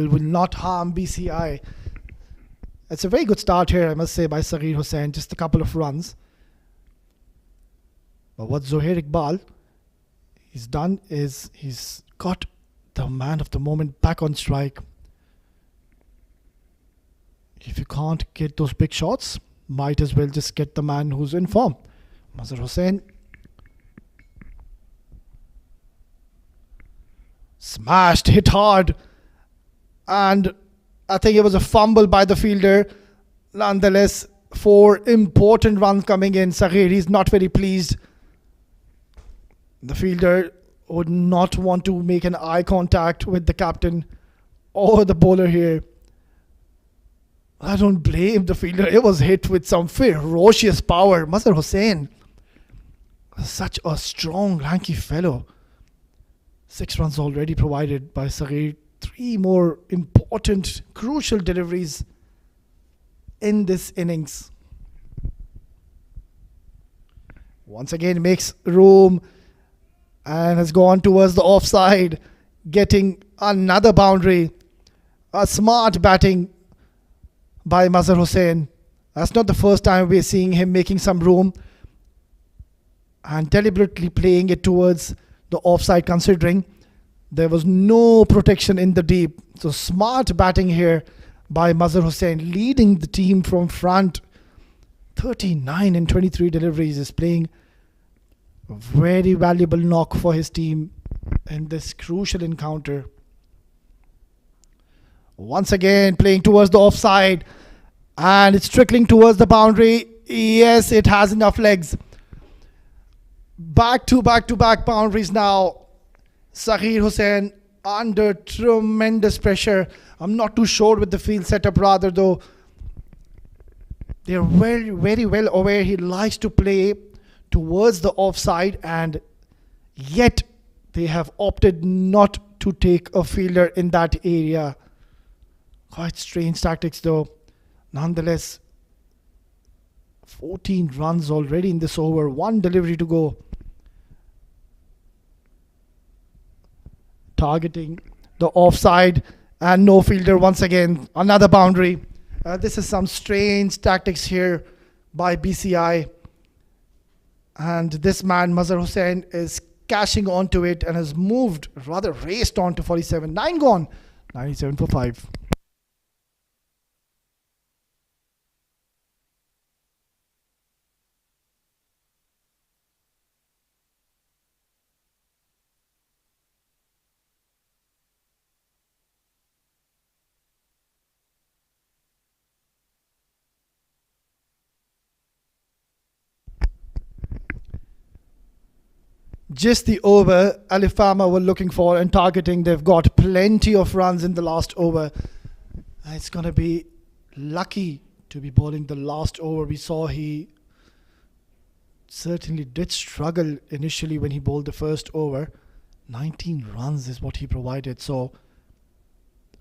will not harm BCI. It's a very good start here, I must say, by Saghir Hussain. Just a couple of runs. But what Zohair Iqbal he's done is he's got the man of the moment back on strike. If you can't get those big shots, might as well just get the man who's in form. Mazhar Hussain. Smashed, hit hard. And I think it was a fumble by the fielder. Nonetheless, 4 important runs coming in. Saghir, he's not very pleased. The fielder would not want to make an eye contact with the captain or the bowler here. I don't blame the fielder. It was hit with some ferocious power. Mazhar Hussain, such a strong, lanky fellow. 6 runs already provided by Saghir. 3 more important, crucial deliveries in this innings. Once again makes room and has gone towards the offside, getting another boundary. A smart batting by Mazhar Hussain. That's not the first time we're seeing him making some room and deliberately playing it towards the offside, considering there was no protection in the deep. So smart batting here by Mazhar Hussain, leading the team from front. 39 in 23 deliveries, is playing a very valuable knock for his team in this crucial encounter. Once again playing towards the offside, and it's trickling towards the boundary. Yes, it has enough legs. Back to back boundaries now. Saghir Hussain under tremendous pressure. I'm not too sure with the field setup, rather, though. They're very, very well aware he likes to play towards the offside, and yet they have opted not to take a fielder in that area. Quite strange tactics, though. Nonetheless, 14 runs already in this over. 1 delivery to go. Targeting the offside, and no fielder once again. Another boundary. This is some strange tactics here by BCI. And this man, Mazhar Hussain, is cashing onto it and has moved, rather raced on to 47. 9 gone. 97 for 5. Just the over Alif Pharma were looking for and targeting. They've got plenty of runs in the last over. It's going to be lucky to be bowling the last over. We saw he certainly did struggle initially when he bowled the first over. 19 runs is what he provided. So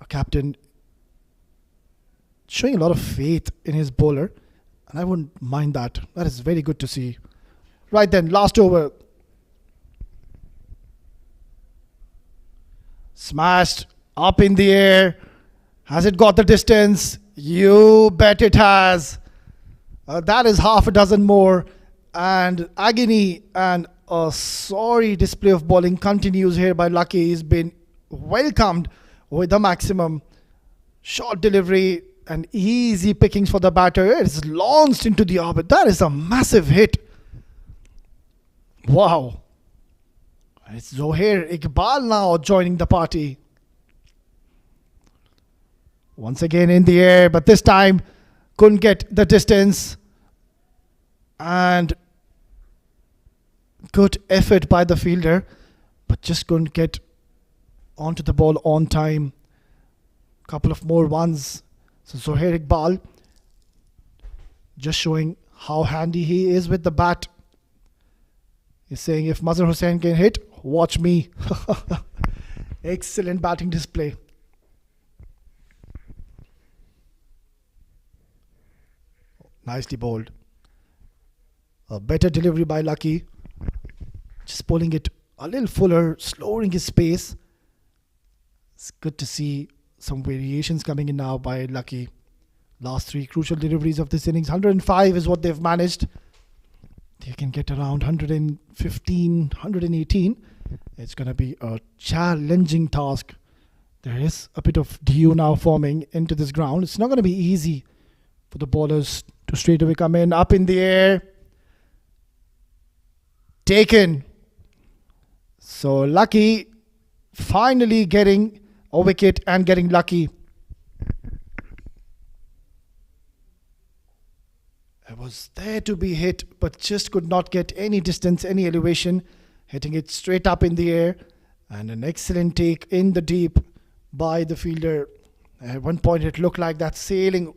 a captain showing a lot of faith in his bowler, and I wouldn't mind that. That is very good to see. Right then, last over. Smashed up in the air. Has it got the distance? You bet it has. That is half a dozen more. And agony and a sorry display of bowling continues here by Lucky. He's been welcomed with the maximum. Short delivery and easy pickings for the batter. It's launched into the orbit. That is a massive hit. Wow. It's Zohair Iqbal now joining the party. Once again in the air, but this time couldn't get the distance. And good effort by the fielder, but just couldn't get onto the ball on time. Couple of more ones. So Zohair Iqbal just showing how handy he is with the bat. He's saying, if Mazhar Hussain can hit, watch me. Excellent batting display. Nicely bowled. A better delivery by Lucky. Just bowling it a little fuller, slowing his pace. It's good to see some variations coming in now by Lucky. Last 3 crucial deliveries of this innings. 105 is what they've managed. They can get around 115, 118. It's going to be a challenging task. There is a bit of dew now forming into this ground. It's not going to be easy for the bowlers to straight away come in. Up in the air. Taken. So Lucky finally getting a wicket and getting lucky. It was there to be hit, but just could not get any distance, any elevation, hitting it straight up in the air. And an excellent take in the deep by the fielder. At one point it looked like that sailing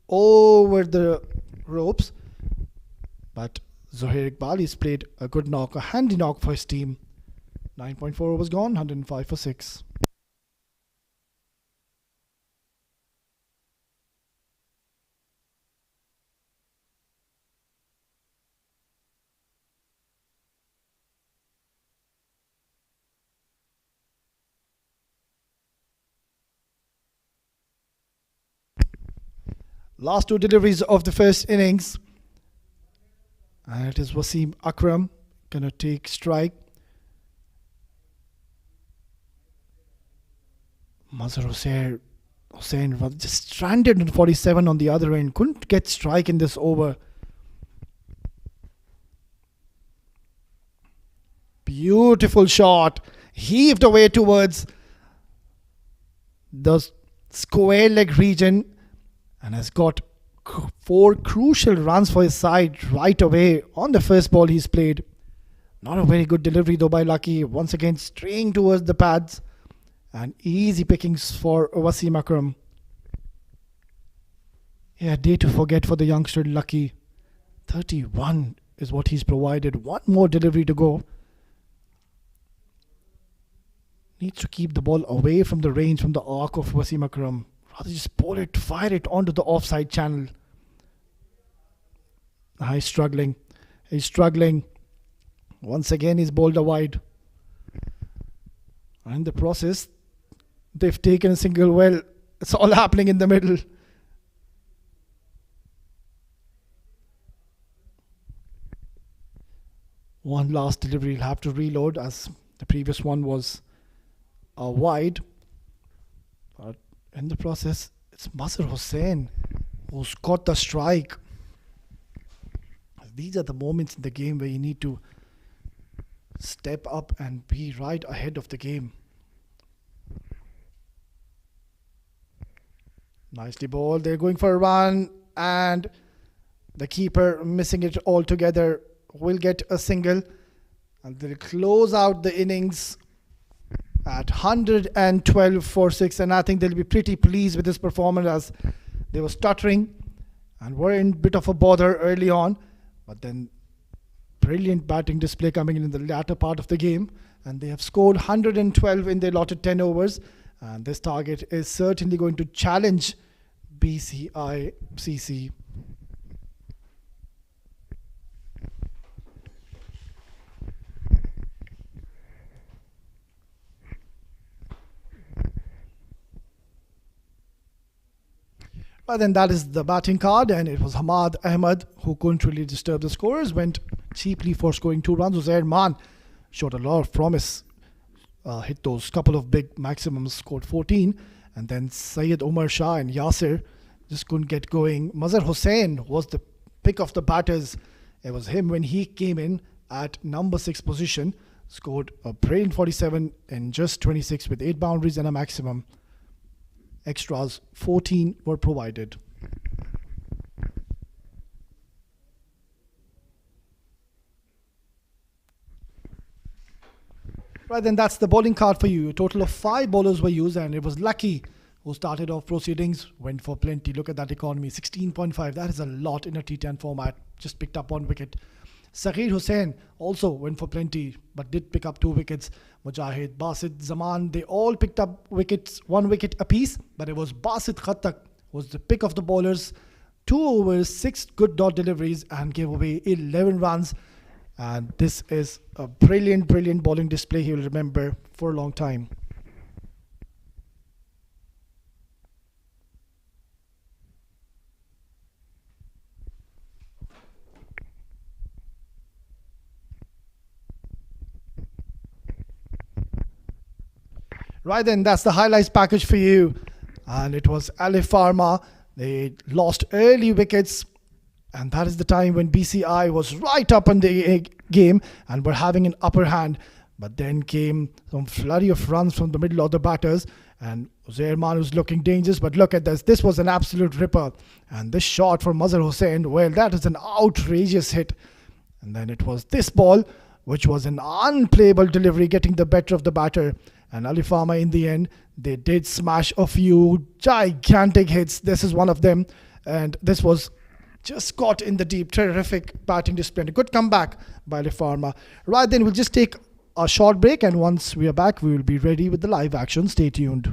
over the ropes. But Zohair Iqbal played a good knock, a handy knock for his team. 9.4 overs gone, 105 for 6. Last two deliveries of the first innings. And it is Wasim Akram gonna take strike. Mazhar Hussain was just stranded in 47 on the other end. Couldn't get strike in this over. Beautiful shot. Heaved away towards the square leg region. And has got 4 crucial runs for his side right away on the first ball he's played. Not a very good delivery though by Lucky. Once again straying towards the pads. And easy pickings for Wasim Akram. Yeah, day to forget for the youngster Lucky. 31 is what he's provided. One more delivery to go. Needs to keep the ball away from the range, from the arc of Wasim Akram. Rather just pull it, fire it onto the offside channel. He's struggling. He's struggling. Once again, he's bowled a wide. And in the process, they've taken a single. Well, it's all happening in the middle. One last delivery. He'll have to reload as the previous one was a wide. But in the process, it's Mazhar Hussain who's got the strike. These are the moments in the game where you need to step up and be right ahead of the game. Nicely bowled. They're going for a run, and the keeper missing it altogether will get a single, and they'll close out the innings at 112 for 6. And I think they'll be pretty pleased with this performance, as they were stuttering and were in a bit of a bother early on, but then brilliant batting display coming in the latter part of the game, and they have scored 112 in their allotted 10 overs. And this target is certainly going to challenge BCI CC. But then that is the batting card, and it was Hamad Ahmed who couldn't really disturb the scorers, went cheaply for scoring 2 runs. Uzair Man showed a lot of promise, hit those couple of big maximums, scored 14, and then Syed Umar Shah and Yasir just couldn't get going. Mazhar Hussain was the pick of the batters. It was him when he came in at number 6 position, scored a brilliant 47 in just 26 with 8 boundaries and a maximum. Extras 14 were provided. Right, then that's the bowling card for you. A total of 5 bowlers were used, and it was Lucky who started off proceedings, went for plenty. Look at that economy, 16.5. That is a lot in a T10 format. Just picked up 1 wicket. Saghir Hussain also went for plenty, but did pick up 2 wickets. Mujahid, Basit, Zaman, they all picked up wickets, 1 wicket apiece, but it was Basit Khattak was the pick of the bowlers. 2 overs, 6 good dot deliveries, and gave away 11 runs. And this is a brilliant bowling display he will remember for a long time. Right then, that's the highlights package for you. And it was Alif Pharma. They lost early wickets. And that is the time when BCI was right up in the game and were having an upper hand. But then came some flurry of runs from the middle of the batters. And Uzairman was looking dangerous. But look at this. This was an absolute ripper. And this shot from Mazhar Hussain, well, that is an outrageous hit. And then it was this ball, which was an unplayable delivery, getting the better of the batter. And Alif Pharma, in the end, they did smash a few gigantic hits. This is one of them. And this was just caught in the deep. Terrific batting display. And a good comeback by Alif Pharma. Right then, we'll just take a short break. And once we are back, we will be ready with the live action. Stay tuned.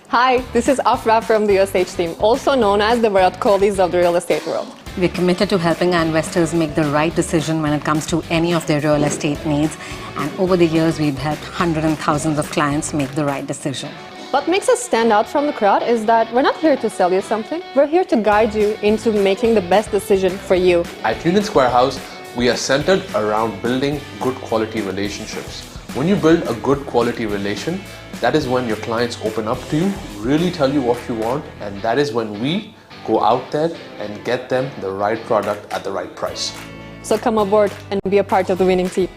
Hi, this is Afra from the USH team, also known as the Virat Kohlis of the real estate world. We're committed to helping our investors make the right decision when it comes to any of their real estate needs. And over the years, we've helped hundreds and thousands of clients make the right decision. What makes us stand out from the crowd is that we're not here to sell you something. We're here to guide you into making the best decision for you. At Union Square House, we are centered around building good quality relationships. When you build a good quality relation, that is when your clients open up to you, really tell you what you want, and that is when we go out there and get them the right product at the right price. So come aboard and be a part of the winning team.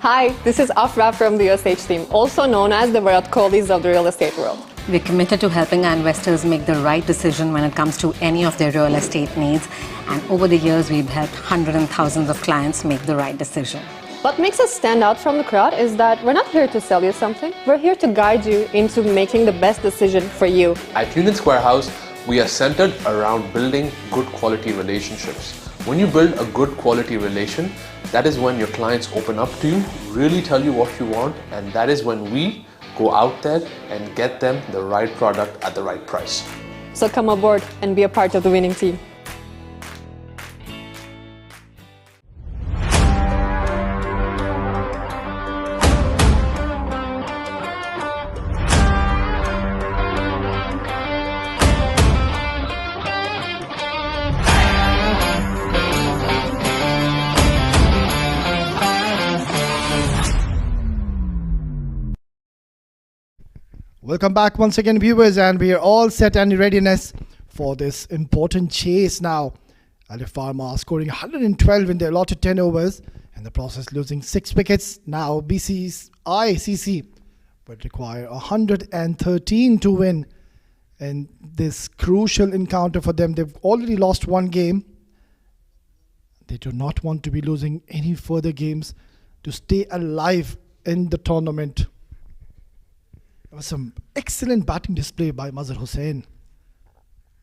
Hi, this is Afra from the USH team, also known as the Virat Kohlis of the real estate world. We're committed to helping our investors make the right decision when it comes to any of their real estate needs. And over the years, we've helped hundreds and thousands of clients make the right decision. What makes us stand out from the crowd is that we're not here to sell you something. We're here to guide you into making the best decision for you. At Union Square House, we are centered around building good quality relationships. When you build a good quality relation, that is when your clients open up to you, really tell you what you want, and that is when we go out there and get them the right product at the right price. So come aboard and be a part of the winning team. Welcome back once again, viewers, and we are all set and in readiness for this important chase now. Alif Pharma scoring 112 in their allotted 10 overs, and the process losing 6 wickets. Now BCI would require 113 to win in this crucial encounter for them. They've already lost 1 game. They do not want to be losing any further games to stay alive in the tournament. There was some excellent batting display by Mazhar Hussain.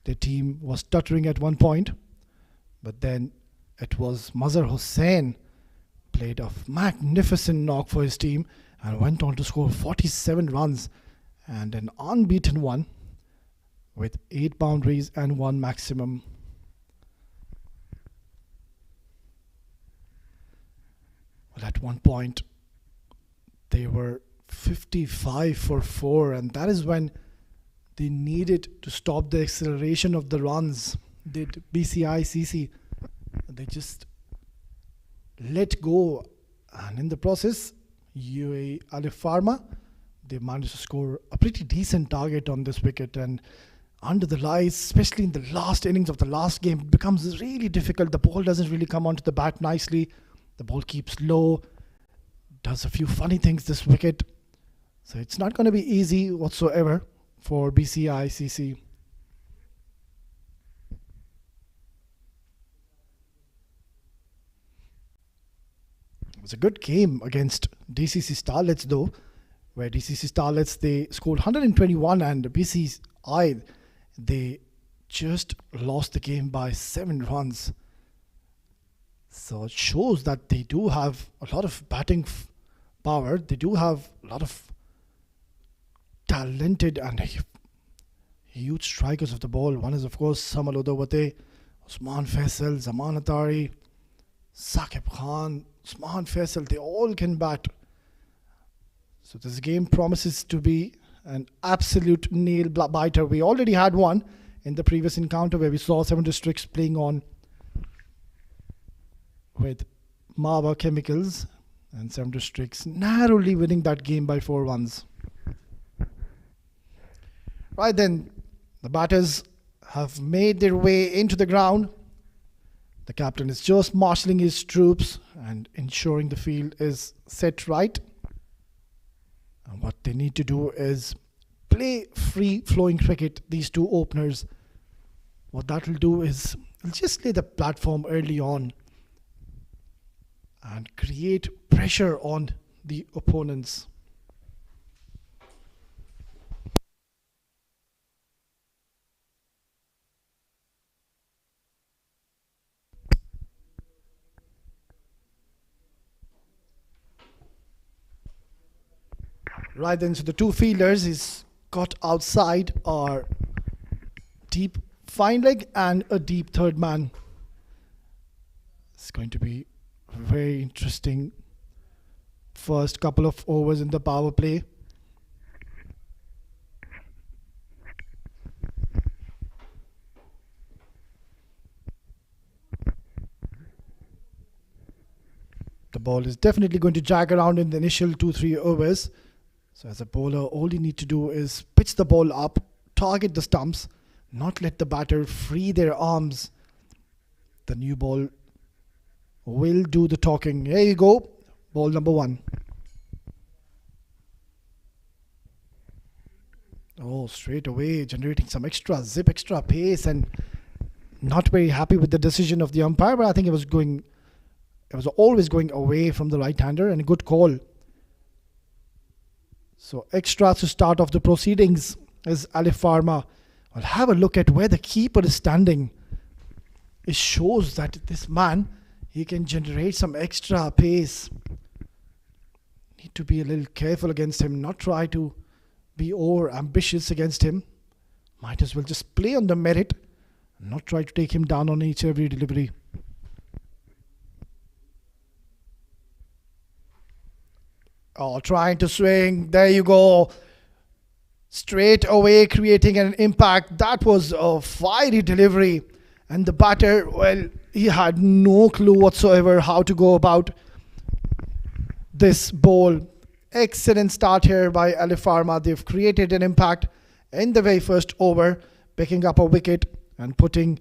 The team was stuttering at one point, but then it was Mazhar Hussain played a magnificent knock for his team and went on to score 47 runs and an unbeaten one with 8 boundaries and 1 maximum. Well, at one point they were 55 for 4, and that is when they needed to stop the acceleration of the runs. Did BCI they just let go, and in the process UAE Alif Pharma, they managed to score a pretty decent target on this wicket. And under the lights, especially in the last innings of the last game, it becomes really difficult. The ball doesn't really come onto the bat nicely. The ball keeps low, does a few funny things this wicket. So it's not going to be easy whatsoever for BCI. It was a good game against DCC Starlets though, where DCC Starlets, they scored 121 and BCI, they just lost the game by 7 runs. So it shows that they do have a lot of batting power. They do have a lot of talented and huge strikers of the ball. One is, of course, Samal Udawate, Usman Faisal, Zaman Atari, Saqib Khan, Usman Faisal. They all can bat. So this game promises to be an absolute nail biter. We already had one in the previous encounter where we saw 7 districts playing on with Mawa Chemicals, and 7 districts narrowly winning that game by 4 runs. Right then, the batters have made their way into the ground. The captain is just marshalling his troops and ensuring the field is set right. And what they need to do is play free-flowing cricket, these two openers. What that will do is it'll just lay the platform early on and create pressure on the opponents. Right then, so the two fielders he's got outside are deep fine leg and a deep third man. It's going to be very interesting first couple of overs in the power play. The ball is definitely going to drag around in the initial 2-3 overs. So as a bowler, all you need to do is pitch the ball up, target the stumps, not let the batter free their arms. The new ball will do the talking. Here you go, ball number 1. Oh, straight away generating some extra zip, extra pace, and not very happy with the decision of the umpire, but I think it was always going away from the right-hander, and a good call. So extra to start off the proceedings is Alif Pharma. Well, have a look at where the keeper is standing. It shows that this man, he can generate some extra pace. Need to be a little careful against him, not try to be over ambitious against him. Might as well just play on the merit, not try to take him down on each every delivery. Oh, trying to swing. There you go. Straight away creating an impact. That was a fiery delivery. And the batter, well, he had no clue whatsoever how to go about this ball. Excellent start here by Alif Pharma. They've created an impact in the very first over, picking up a wicket and putting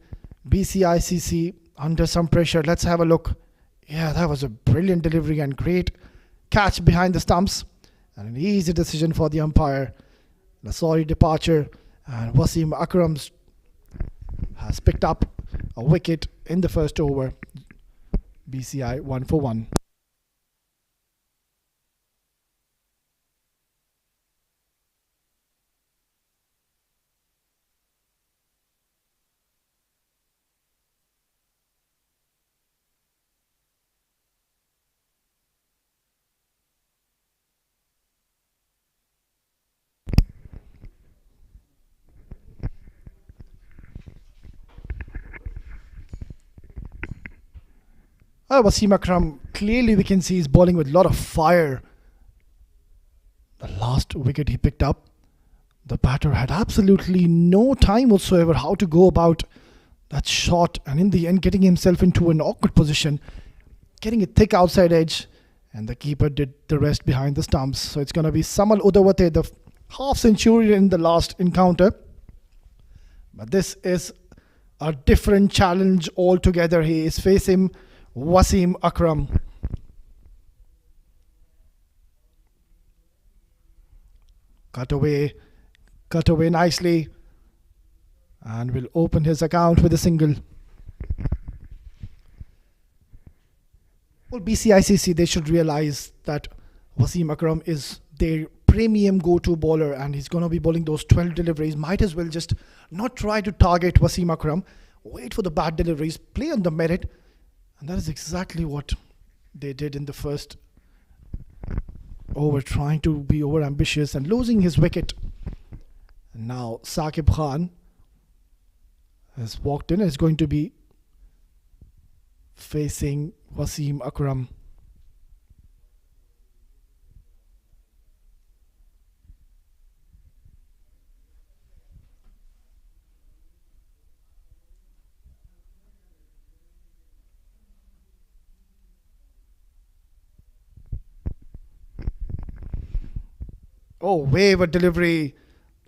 BCI under some pressure. Let's have a look. Yeah, that was a brilliant delivery and great catch behind the stumps, and an easy decision for the umpire. Lasori departure, and Wasim Akram has picked up a wicket in the first over. BCI 1 for 1. Wasim Akram, clearly we can see he's bowling with a lot of fire. The last wicket he picked up, the batter had absolutely no time whatsoever how to go about that shot, and in the end getting himself into an awkward position, getting a thick outside edge, and the keeper did the rest behind the stumps. So it's going to be Samal Udawate, the half century in the last encounter. But this is a different challenge altogether. He is facing Wasim Akram. Cut away nicely, and will open his account with a single. Well, BCICC, they should realize that Wasim Akram is their premium go-to bowler, and he's going to be bowling those 12 deliveries. Might as well just not try to target Wasim Akram, wait for the bad deliveries, play on the merit. And that is exactly what they did in the first over, trying to be over ambitious and losing his wicket. And now Saqib Khan has walked in and is going to be facing Wasim Akram. Oh, wave a delivery.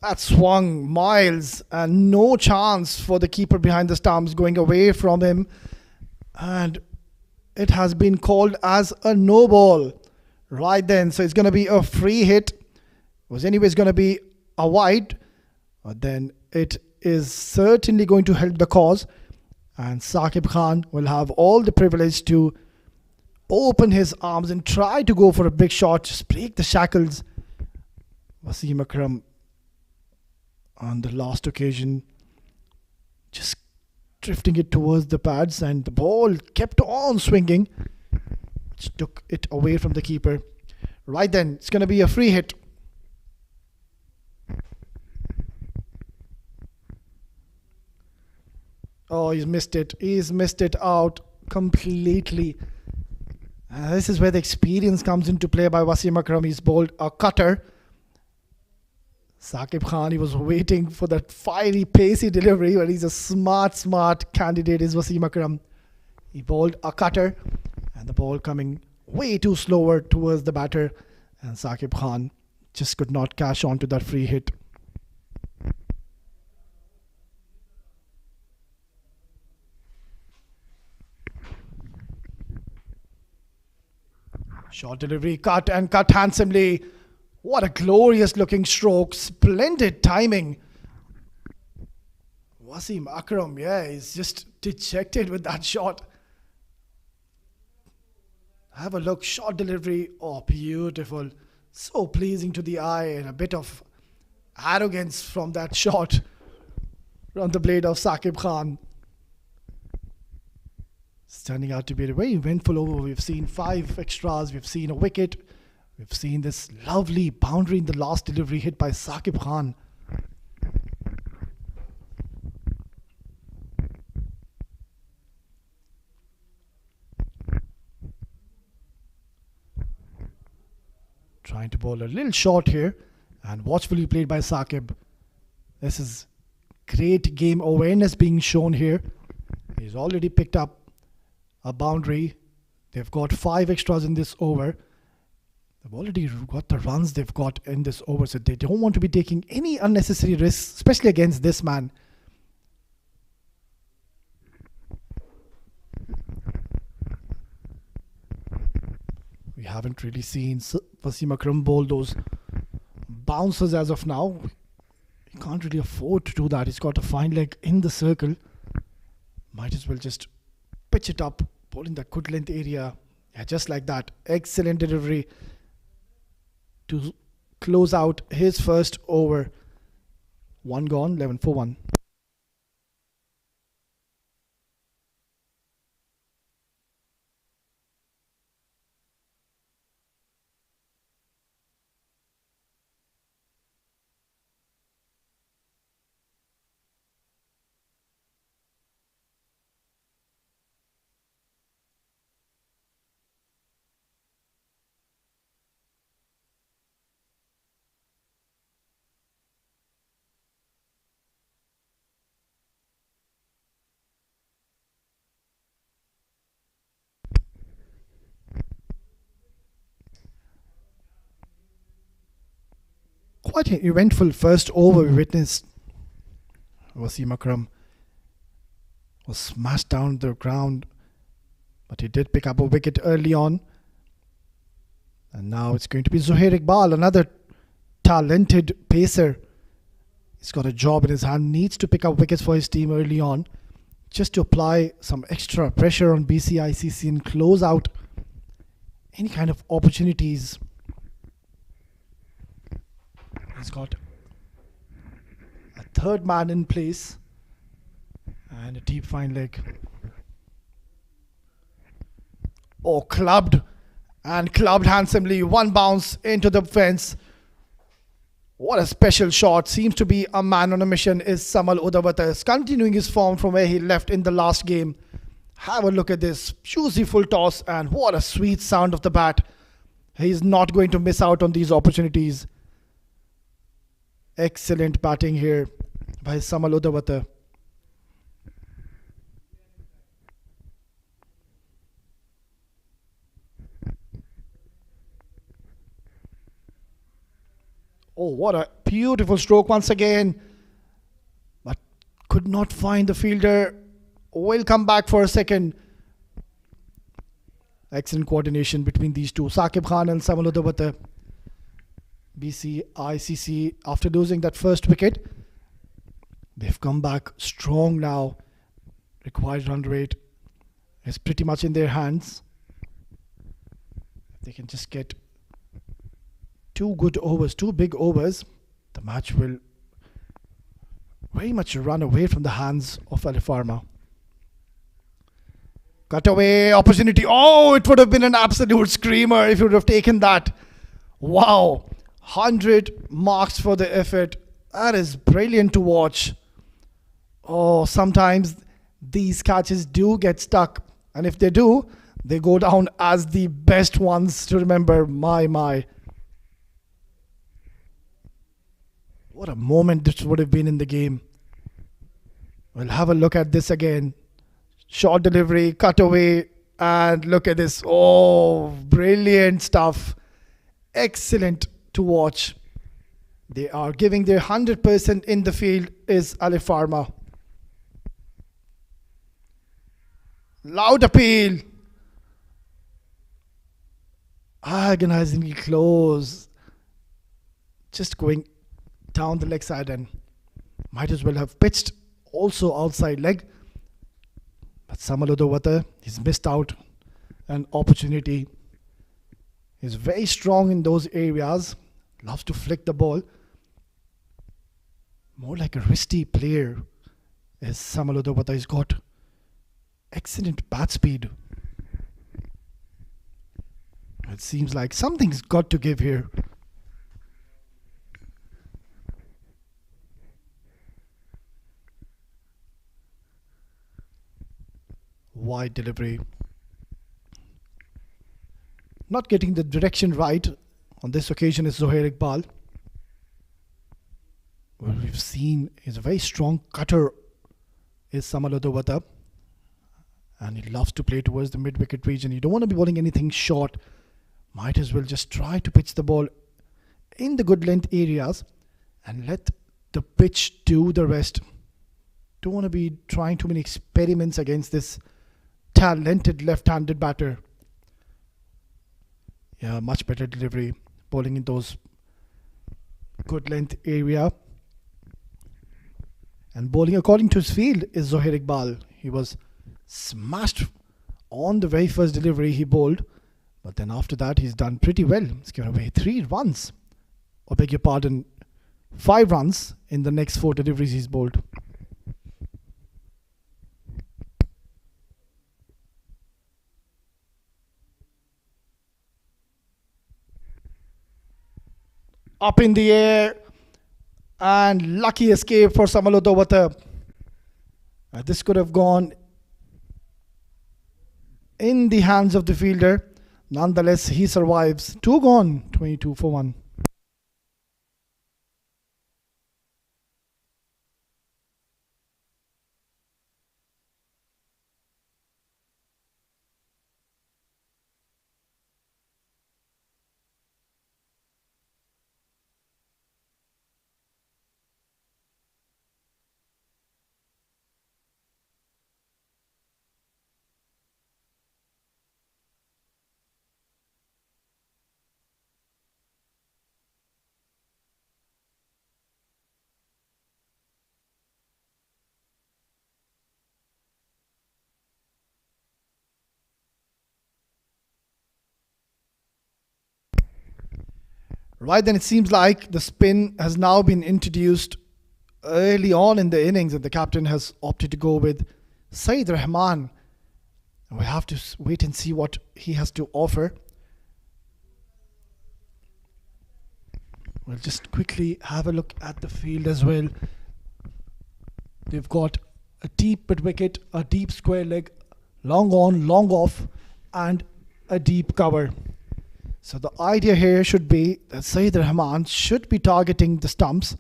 That swung miles and no chance for the keeper behind the stumps, going away from him. And it has been called as a no ball right then. So it's going to be a free hit. It was anyways going to be a wide. But then it is certainly going to help the cause. And Saqib Khan will have all the privilege to open his arms and try to go for a big shot. Just break the shackles. Wasim Akram on the last occasion just drifting it towards the pads, and the ball kept on swinging, which took it away from the keeper. Right then, it's going to be a free hit. Oh, he's missed it. He's missed it out completely. This is where the experience comes into play by Wasim Akram. He's bowled a cutter. Saqib Khan, he was waiting for that fiery, pacey delivery, but he's a smart candidate, is Wasim Akram. He bowled a cutter, and the ball coming way too slower towards the batter, and Saqib Khan just could not cash on to that free hit. Short delivery, cut and cut handsomely. What a glorious looking stroke. Splendid timing. Wasim Akram, yeah, he's just dejected with that shot. Have a look. Short delivery. Oh, beautiful. So pleasing to the eye, and a bit of arrogance from that shot from the blade of Saqib Khan. It's turning out to be a very eventful over. We've seen 5 extras. We've seen a wicket. We've seen this lovely boundary in the last delivery hit by Saqib Khan. Trying to bowl a little short here, and watchfully played by Saqib. This is great game awareness being shown here. He's already picked up a boundary. They've got 5 extras in this over. They've already got the runs they've got in this over, so they don't want to be taking any unnecessary risks, especially against this man. We haven't really seen Wasim Akram bowl those bouncers as of now. He can't really afford to do that. He's got a fine leg in the circle. Might as well just pitch it up, bowl in that good length area. Yeah, just like that. Excellent delivery to close out his first over. 1 gone, 11 for 1. Quite an eventful first over we witnessed. Wasim Akram was smashed down to the ground, but he did pick up a wicket early on. And now it's going to be Zuhair Iqbal, another talented pacer. He's got a job in his hand, needs to pick up wickets for his team early on, just to apply some extra pressure on BCI and close out any kind of opportunities. He's got a third man in place and a deep fine leg. Oh, clubbed handsomely. 1 bounce into the fence. What a special shot. Seems to be a man on a mission is Samal Udawata. Is continuing his form from where he left in the last game. Have a look at this. Juicy full toss, and what a sweet sound of the bat. He's not going to miss out on these opportunities. Excellent batting here by Samal Udawata. Oh, what a beautiful stroke once again. But could not find the fielder. Will come back for a second. Excellent coordination between these two. Saqib Khan and Samal Udawata. BCI after losing that first wicket, they've come back strong now. Required run rate is pretty much in their hands. If they can just get two good overs, two big overs, the match will very much run away from the hands of Alif Pharma. Cut away opportunity. Oh, it would have been an absolute screamer if you would have taken that. Wow. 100 marks for the effort. That is brilliant to watch. Oh, sometimes these catches do get stuck. And if they do, they go down as the best ones to remember. My. What a moment this would have been in the game. We'll have a look at this again. Short delivery, cut away, and look at this. Oh, brilliant stuff. Excellent to watch. They are giving their 100% in the field is Alif Pharma. Loud appeal. Agonizingly close. Just going down the leg side, and might as well have pitched also outside leg. But Samal Udawata, he's missed out an opportunity. He's very strong in those areas. Loves to flick the ball. More like a wristy player is Samal Udawata. He's got excellent bat speed. It seems like something's got to give here. Wide delivery. Not getting the direction right on this occasion is Zohair Iqbal. What we've seen is a very strong cutter is Samal Udawata, and he loves to play towards the mid-wicket region. You don't want to be bowling anything short. Might as well just try to pitch the ball in the good length areas and let the pitch do the rest. Don't want to be trying too many experiments against this talented left-handed batter. Yeah, much better delivery, bowling in those good length area. And bowling according to his field is Zohair Iqbal. He was smashed on the very first delivery he bowled, but then after that he's done pretty well. He's given away 3 runs. I beg your pardon, 5 runs in the next 4 deliveries he's bowled. Up in the air, and lucky escape for Samal Udawata. This could have gone in the hands of the fielder. Nonetheless, he survives. 2 gone, 22 for 1. Right, then it seems like the spin has now been introduced early on in the innings, and the captain has opted to go with Saeed Rahman. And we have to wait and see what he has to offer. We'll just quickly have a look at the field as well. They've got a deep mid wicket, a deep square leg, long on, long off, and a deep cover. So the idea here should be that Saeed Rahman should be targeting the stumps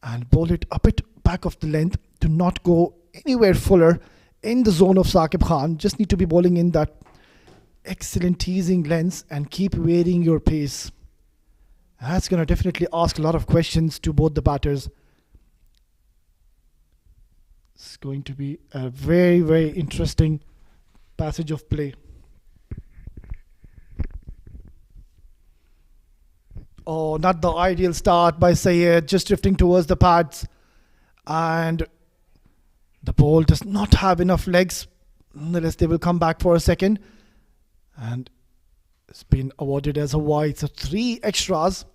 and bowl it a bit back of the length to not go anywhere fuller in the zone of Saqib Khan. Just need to be bowling in that excellent teasing lengths and keep varying your pace. That's going to definitely ask a lot of questions to both the batters. It's going to be a very, very interesting passage of play. Oh, not the ideal start by Sayed, just drifting towards the pads. And the ball does not have enough legs. Nonetheless, they will come back for a second. And it's been awarded as a wide. So 3 extras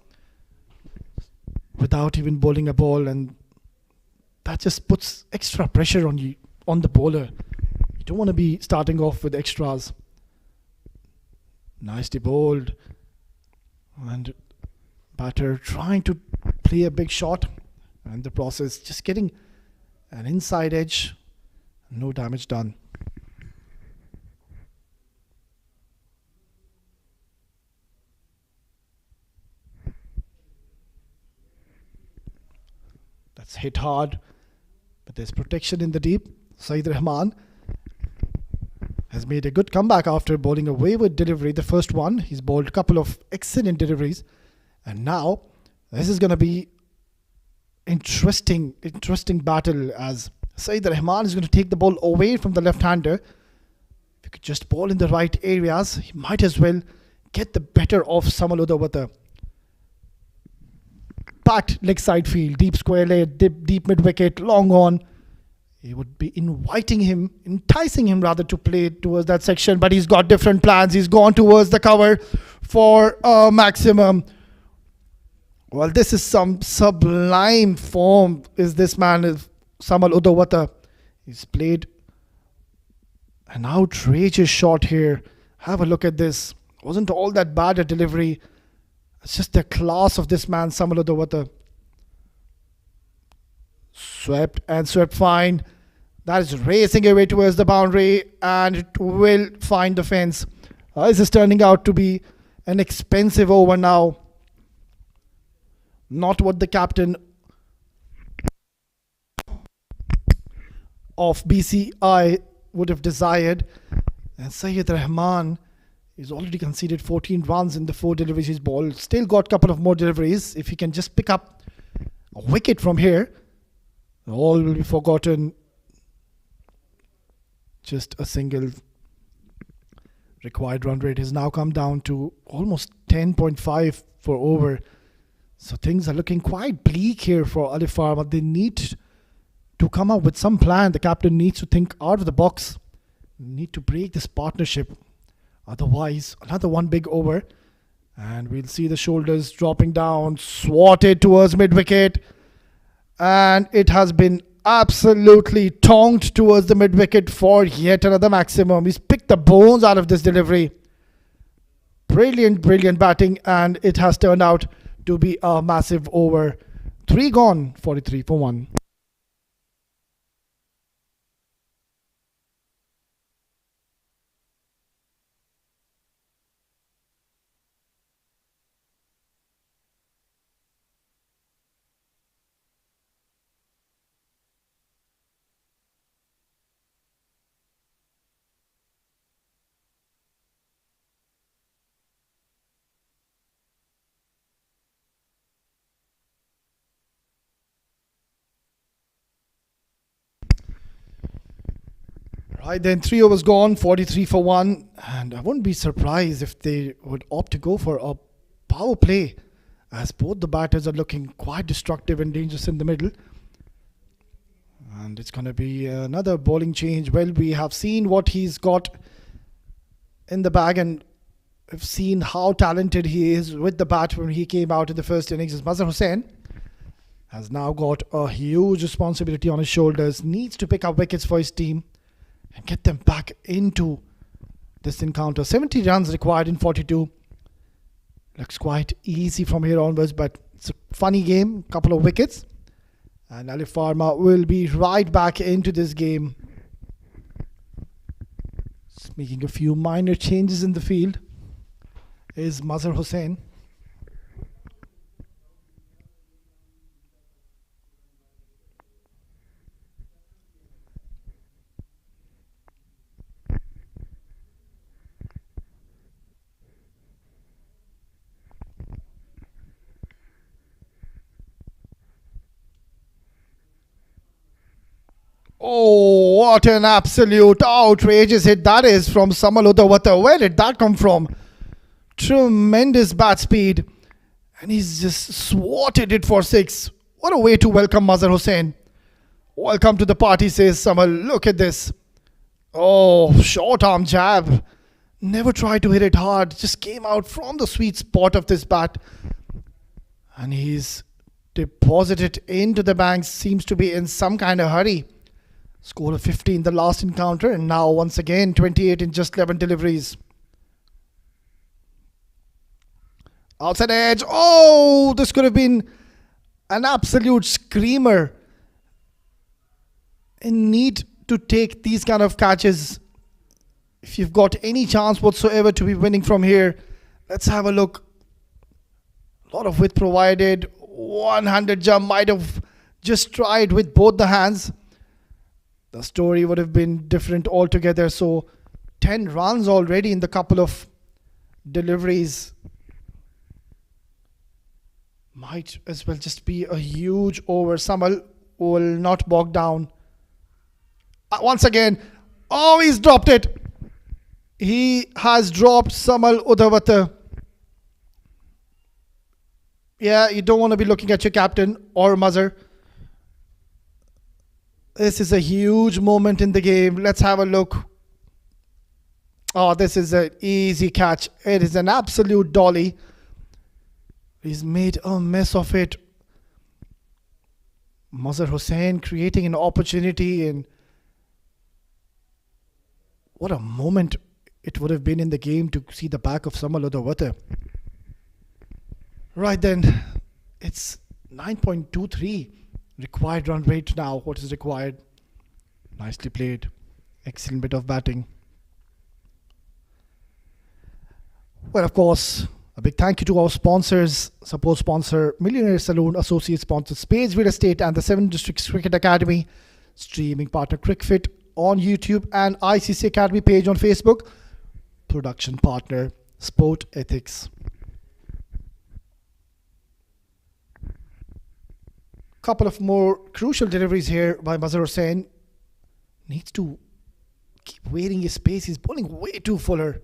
without even bowling a ball, and that just puts extra pressure on you, on the bowler. You don't want to be starting off with extras. Nicely bowled, and batter trying to play a big shot, and the process just getting an inside edge. No damage done. That's hit hard, but there's protection in the deep. Saeed Rahman has made a good comeback after bowling a wayward delivery. The first one, he's bowled a couple of excellent deliveries, and now this is going to be interesting battle, as Saeed Rahman is going to take the ball away from the left-hander. If he could just bowl in the right areas, he might as well get the better of Samal Udawata. Packed leg side field, deep square leg, deep mid wicket, long on. He would be enticing him rather to play towards that section, but he's got different plans. He's gone towards the cover for a maximum. Well, this is some sublime form. Is this man, is Samal Udawata. He's played an outrageous shot here. Have a look at this. Wasn't all that bad a delivery. It's just the class of this man, Samal Udawata. Swept and swept fine. That is racing away towards the boundary, and it will find the fence. This is turning out to be an expensive over now. Not what the captain of BCI would have desired. And Saeed Rahman is already conceded 14 runs in the 4 deliveries he's bowled. Still got a couple of more deliveries. If he can just pick up a wicket from here, all will be forgotten. Just a single. Required run rate has now come down to almost 10.5 for over. So things are looking quite bleak here for Alif Pharma. They need to come up with some plan. The captain needs to think out of the box. Need to break this partnership. Otherwise, another one big over. And we'll see the shoulders dropping down. Swatted towards mid-wicket. And it has been absolutely tongued towards the mid-wicket for yet another maximum. He's picked the bones out of this delivery. Brilliant batting. And it has turned out to be a massive over. 3 gone, 43 for 1. Right then, 3 overs gone, 43 for 1. And I wouldn't be surprised if they would opt to go for a power play, as both the batters are looking quite destructive and dangerous in the middle. And it's going to be another bowling change. Well, we have seen what he's got in the bag, and we've seen how talented he is with the bat when he came out in the first innings. As Mazhar Hussain has now got a huge responsibility on his shoulders. Needs to pick up wickets for his team and get them back into this encounter. 70 runs required in 42. Looks quite easy from here onwards, but It's a funny game, couple of wickets. And Alif Pharma will be right back into this game. Just making a few minor changes in the field is Mazhar Hussain. Oh, what an absolute outrageous hit that is from Samal Udawata. Where did that come from? Tremendous bat speed. And he's just swatted it for 6. What a way to welcome Mazhar Hussain. Welcome to the party, says Samal. Look at this. Oh, short arm jab. Never tried to hit it hard. Just came out from the sweet spot of this bat. And he's deposited into the banks. Seems to be in some kind of hurry. Score of 50 in the last encounter, and now once again 28 in just 11 deliveries. Outside edge. Oh, this could have been an absolute screamer. And need to take these kind of catches if you've got any chance whatsoever to be winning from here. Let's have a look. A lot of width provided. 100 jump, might have just tried with both the hands. The story would have been different altogether. So 10 runs already in the couple of deliveries. Might as well just be a huge over. Samal will not bog down. Once again. Oh, he's dropped it. He has dropped Samal Udawata. Yeah, you don't want to be looking at your captain or Mazhar. This is a huge moment in the game. Let's have a look. Oh, this is an easy catch. It is an absolute dolly. He's made a mess of it. Mazhar Hussain creating an opportunity, and what a moment it would have been in the game to see the back of Samal Udawata. Right then, it's 9.23. Required run rate now. What is required? Nicely played. Excellent bit of batting. Well, of course, a big thank you to our sponsors. Support sponsor, Millionaire Saloon, associate sponsor, Spades Real Estate, and the 7 Districts Cricket Academy. Streaming partner, Cricfit on YouTube and ICC Academy page on Facebook. Production partner, Sport Ethics. Couple of more crucial deliveries here by Mazhar Hussain. Needs to keep waiting his pace. He's bowling way too fuller.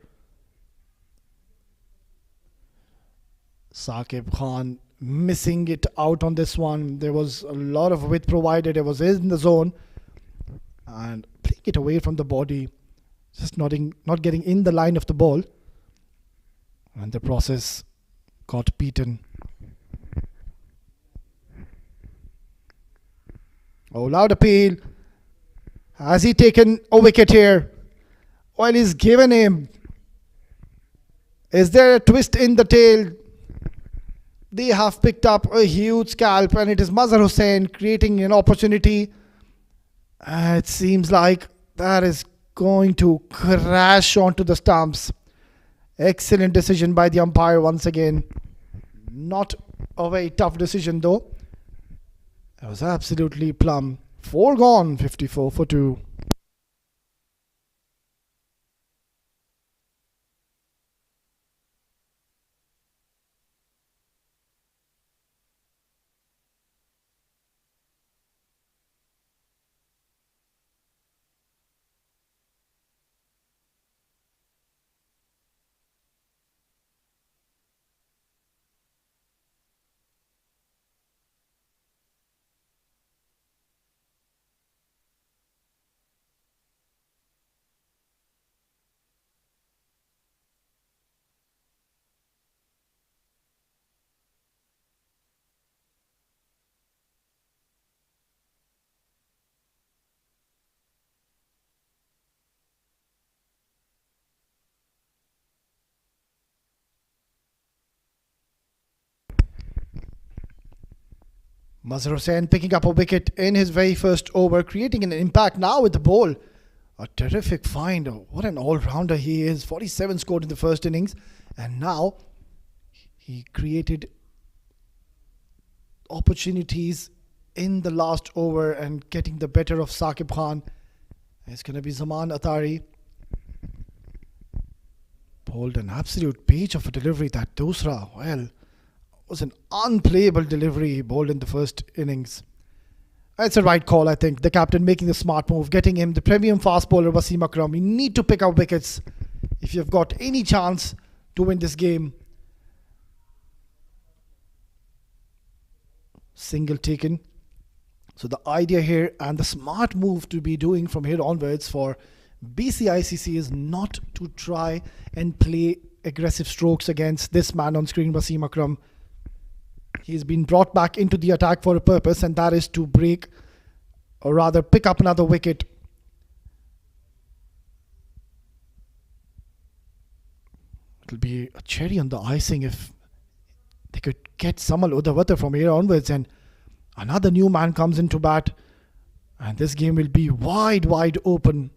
Saqib Khan missing it out on this one. There was a lot of width provided. It was in the zone. And playing it away from the body. Just not getting in the line of the ball. And the process got beaten. Oh, loud appeal. Has he taken a wicket here? Well, he's given him. Is there a twist in the tail? They have picked up a huge scalp, and it is Mazhar Hussain creating an opportunity. It seems like that is going to crash onto the stumps. Excellent decision by the umpire once again. Not a very tough decision though. It was absolutely plumb. 4 gone, 54 for 2. Mazhar Hussain picking up a wicket in his very first over, creating an impact now with the ball. A terrific find. What an all-rounder he is. 47 scored in the first innings, and now he created opportunities in the last over and getting the better of Saqib Khan. It's going to be Zaman Atari. Bowled an absolute page of a delivery. That dosra, well, was an unplayable delivery he bowled in the first innings. It's a right call, I think. The captain making the smart move, getting him the premium fast bowler Wasim Akram. You need to pick up wickets if you've got any chance to win this game. Single taken. So the idea here and the smart move to be doing from here onwards for BCICC is not to try and play aggressive strokes against this man on screen, Wasim Akram. He's been brought back into the attack for a purpose, and that is to break, or rather pick up another wicket. It'll be a cherry on the icing if they could get Samal Udawata from here onwards and another new man comes into bat, and this game will be wide open.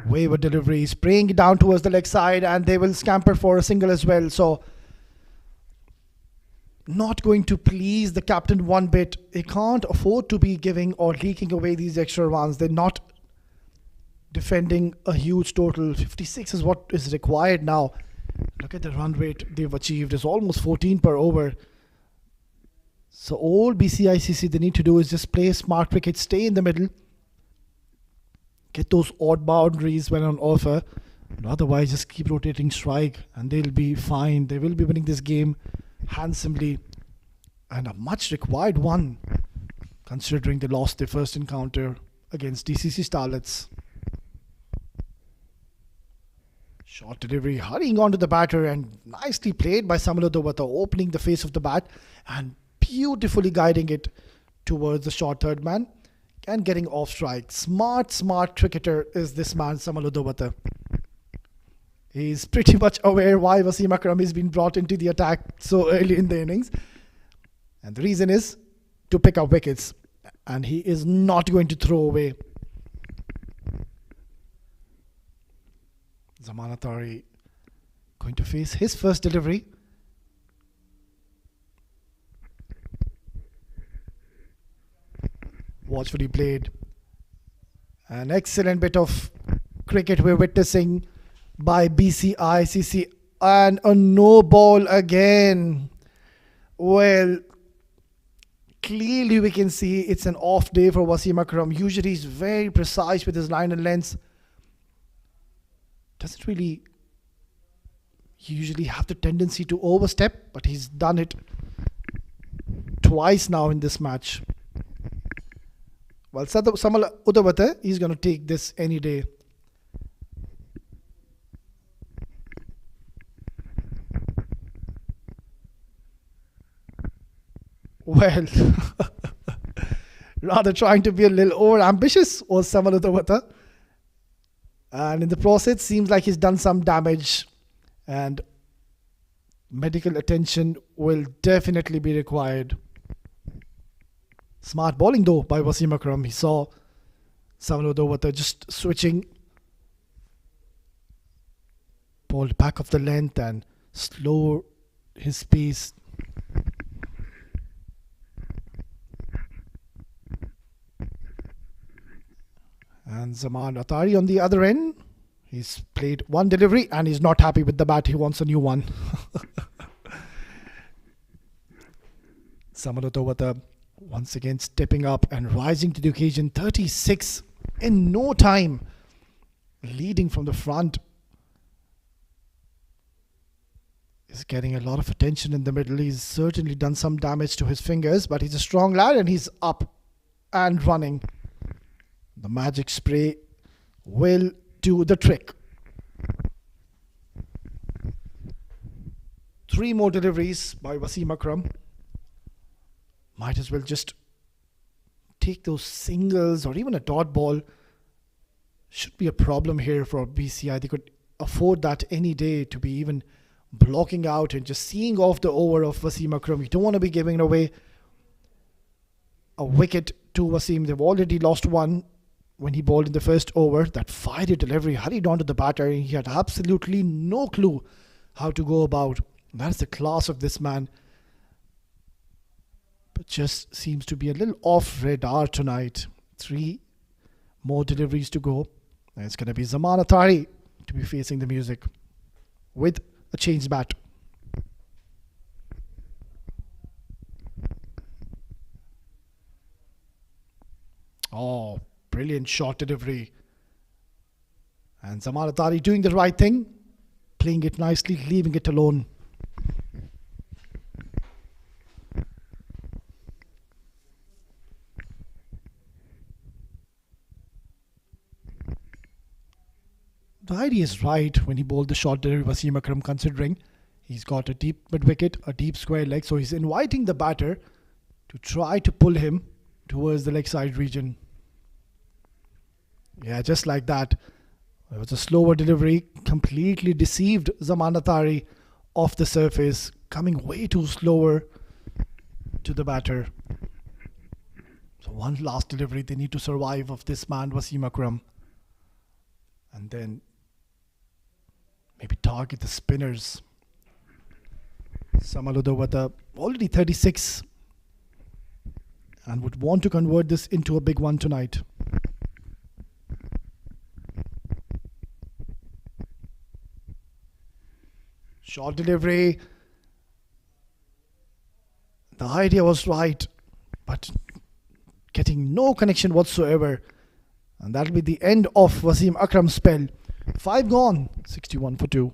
Wayward delivery, spraying it down towards the leg side, and they will scamper for a single as well. So not going to please the captain one bit. They can't afford to be giving or leaking away these extra runs. They're not defending a huge total. 56 is what is required now. Look at the run rate they've achieved. It's almost 14 per over. So all BCICC they need to do is just play smart cricket, stay in the middle, get those odd boundaries when on offer. Otherwise, just keep rotating strike and they'll be fine. They will be winning this game handsomely, and a much required one considering they lost their first encounter against DCC Starlets. Short delivery, hurrying onto the batter, and nicely played by Samal Udawata, opening the face of the bat and beautifully guiding it towards the short third man and getting off strike. Smart cricketer is this man, Samal Udawata. He's pretty much aware why Wasim Akram has been brought into the attack so early in the innings. And the reason is to pick up wickets. And he is not going to throw away. Zaman Atari going to face his first delivery. Watchfully played. An excellent bit of cricket we're witnessing by BCICC, and a no ball again. Well, clearly we can see it's an off day for Wasim Akram. Usually he's very precise with his line and lengths. Doesn't really usually have the tendency to overstep, but he's done it twice now in this match. Well, Samal Udawata, he's going to take this any day. Well, rather trying to be a little over ambitious was Samal Udawata, and in the process seems like he's done some damage, and medical attention will definitely be required. Smart bowling though by Wasim Akram. He saw Samal Udawata just switching, bowled back of the length and slow his pace. And Zaman Atari on the other end, he's played one delivery and he's not happy with the bat. He wants a new one. Samal Udawata once again stepping up and rising to the occasion. 36 in no time, leading from the front. He's getting a lot of attention in the middle. He's certainly done some damage to his fingers, but he's a strong lad and he's up and running. The magic spray will do the trick. 3 more deliveries by Wasim Akram. Might as well just take those singles or even a dot ball should be a problem here for BCI. They could afford that any day, to be even blocking out and just seeing off the over of Wasim Akram. You don't want to be giving away a wicket to Wasim. They've already lost one when he bowled in the first over. That fiery delivery hurried onto the batter. He had absolutely no clue how to go about. That's the class of this man. But just seems to be a little off radar tonight. 3 more deliveries to go. And it's going to be Zaman Atari to be facing the music with a changed bat. Oh, brilliant shot delivery. And Zaman Atari doing the right thing, playing it nicely, leaving it alone. The idea is right when he bowled the short delivery, Wasim Akram, considering he's got a deep mid wicket, a deep square leg, so he's inviting the batter to try to pull him towards the leg side region. Yeah, just like that. It was a slower delivery, completely deceived Zaman Atari off the surface, coming way too slower to the batter. So one last delivery they need to survive of this man, Wasim Akram. And then maybe target the spinners. Samaludawata already 36 and would want to convert this into a big one tonight. Short delivery. The idea was right, but getting no connection whatsoever. And that'll be the end of Wasim Akram's spell. 5 gone, 61 for 2.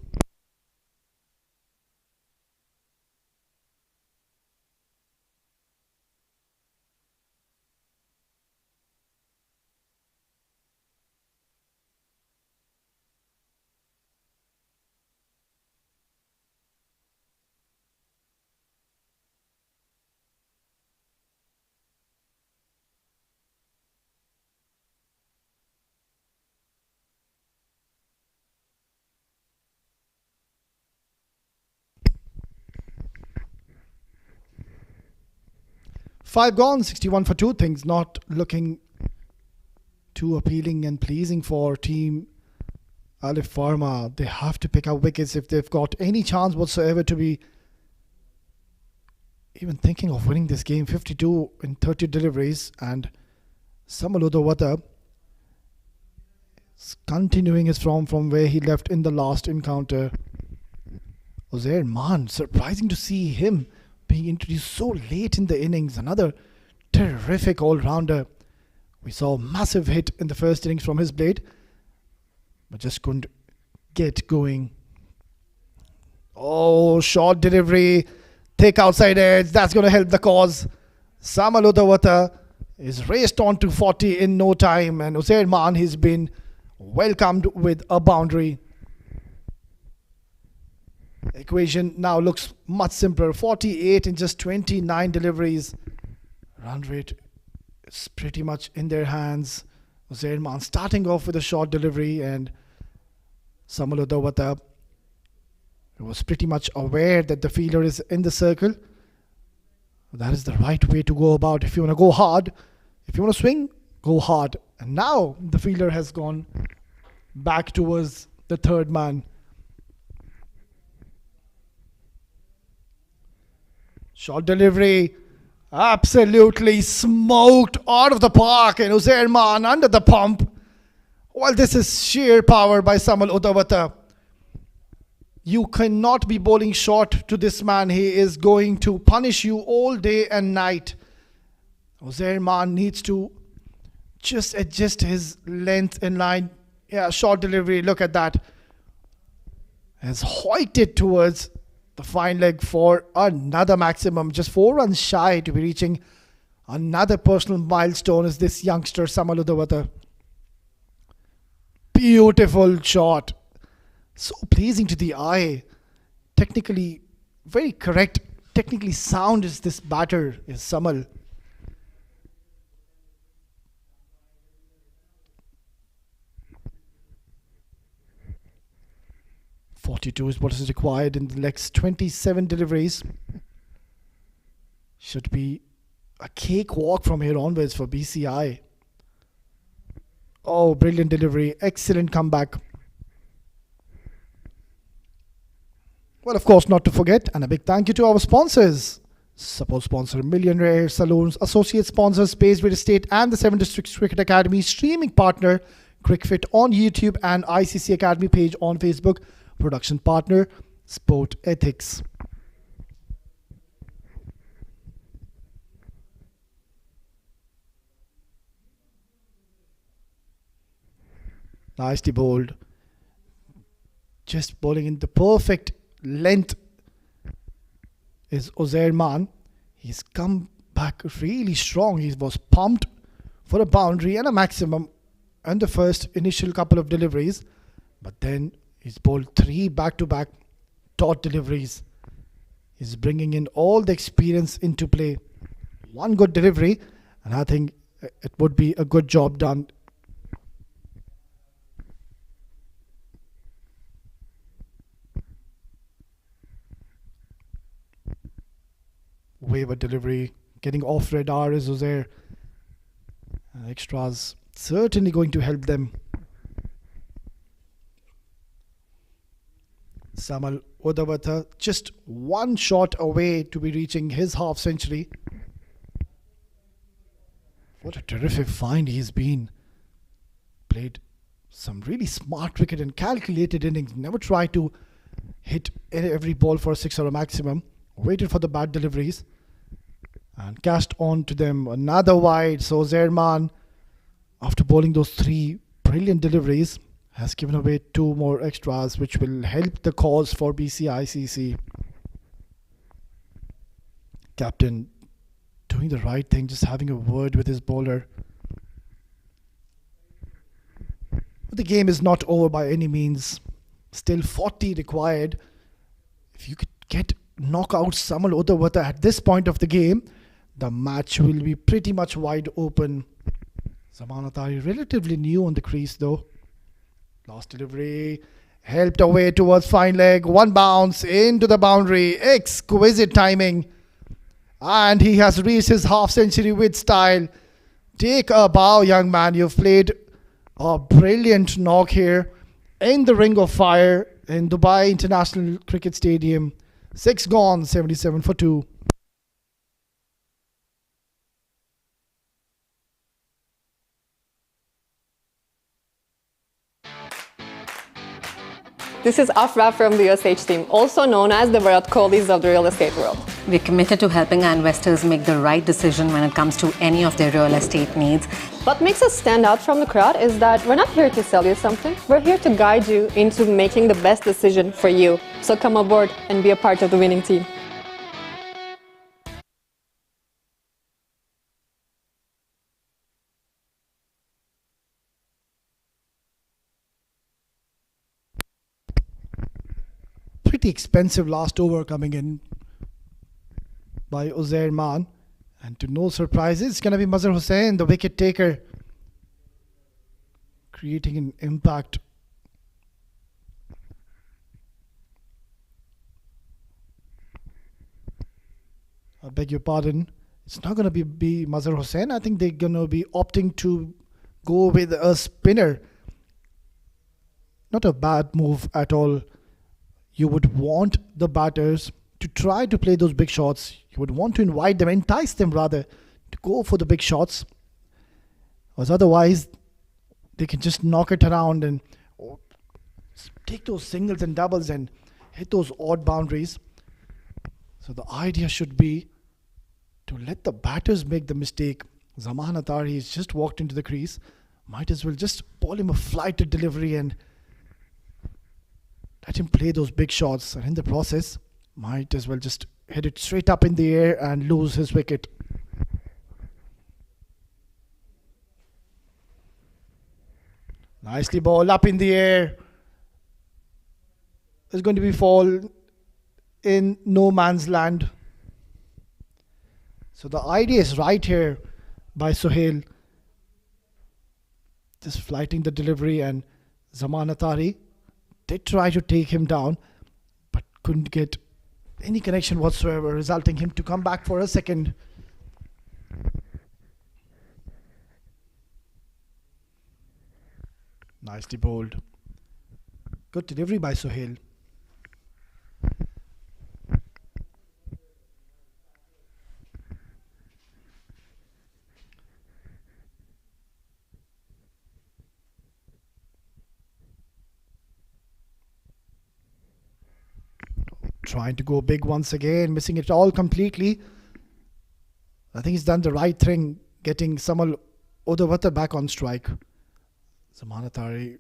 Five gone, 61 for 2. Things not looking too appealing and pleasing for team Alif Pharma. They have to pick up wickets if they've got any chance whatsoever to be even thinking of winning this game. 52 in 30 deliveries, and Samaludawata is continuing his form from where he left in the last encounter. Uzair Maan, surprising to see him being introduced so late in the innings. Another terrific all-rounder. We saw a massive hit in the first innings from his blade, but just couldn't get going. Oh, short delivery, thick outside edge. That's going to help the cause. Samaludawata is raced on to 40 in no time, and Uzair Maan has been welcomed with a boundary. Equation now looks much simpler. 48 in just 29 deliveries. Run rate is pretty much in their hands. Uzair Maan starting off with a short delivery, and Samaludawata was pretty much aware that the fielder is in the circle. That is the right way to go about. If you want to go hard, if you want to swing, go hard. And now the fielder has gone back towards the third man. Short delivery, absolutely smoked out of the park, and Uzair Maan under the pump. Well, this is sheer power by Samaludawata. You cannot be bowling short to this man. He is going to punish you all day and night. Uzair Maan needs to just adjust his length in line. Yeah, short delivery, look at that. Has hoiked towards the fine leg for another maximum. Just 4 runs shy to be reaching another personal milestone is this youngster Samaludawata. Beautiful shot. So pleasing to the eye. Technically very correct. Technically sound is this batter, is Samal. 42 is what is required in the next 27 deliveries. Should be a cakewalk from here onwards for BCI. Oh, brilliant delivery. Excellent comeback. Well, of course, not to forget, and a big thank you to our sponsors. Support sponsor Millionaire Saloons, associate sponsor Space Real Estate, and the 7 Districts Cricket Academy, streaming partner Cricfit on YouTube and ICC Academy page on Facebook, production partner Sport Ethics. Nicely bowled. Just bowling in the perfect length is Uzair Khan. He's come back really strong. He was pumped for a boundary and a maximum in the first initial couple of deliveries, but then he's bowled 3 back-to-back taut deliveries. He's bringing in all the experience into play. One good delivery, and I think it would be a good job done. Waiver delivery, getting off radar is Uzair. Extras certainly going to help them. Samal Udawata just one shot away to be reaching his half century. What a terrific find he's been. Played some really smart cricket and calculated innings. Never tried to hit every ball for a 6 or a maximum. Waited for the bad deliveries and cast on to them. Another wide. So Zerman, after bowling those 3 brilliant deliveries, has given away 2 more extras, which will help the cause for BCICC. Captain doing the right thing, just having a word with his bowler. But the game is not over by any means. Still 40 required. If you could knock out Samal Udawata at this point of the game, the match will be pretty much wide open. Zaman Atari relatively new on the crease though. Last delivery helped away towards fine leg. One bounce into the boundary. Exquisite timing. And he has reached his half century with style. Take a bow, young man. You've played a brilliant knock here in the Ring of Fire in Dubai International Cricket Stadium. 6 gone, 77 for 2. This is Afra from the USH team, also known as the Virat Kohlis of the real estate world. We're committed to helping our investors make the right decision when it comes to any of their real estate needs. What makes us stand out from the crowd is that we're not here to sell you something. We're here to guide you into making the best decision for you. So come aboard and be a part of the winning team. Pretty expensive last over coming in by Uzair Khan, and to no surprises, it's going to be Mazhar Hussain, the wicket taker, creating an impact. I beg your pardon, it's not going to be Mazhar Hussain. I think they're going to be opting to go with a spinner. Not a bad move at all. You would want the batters to try to play those big shots. You would want to invite them, entice them rather, to go for the big shots. Because otherwise, they can just knock it around and take those singles and doubles and hit those odd boundaries. So the idea should be to let the batters make the mistake. Zaman Atari has just walked into the crease. Might as well just ball him a flighted delivery and let him play those big shots, and in the process, might as well just hit it straight up in the air and lose his wicket. Nicely ball up in the air. It's going to be fall in no man's land. So the idea is right here by Sohail. Just flighting the delivery, and Zaman Atari did try to take him down, but couldn't get any connection whatsoever, resulting him to come back for a second. Nicely bowled. Good delivery by Sohail. Trying to go big once again, missing it all completely. I think he's done the right thing, getting Samal Udawata back on strike. Zamanatari,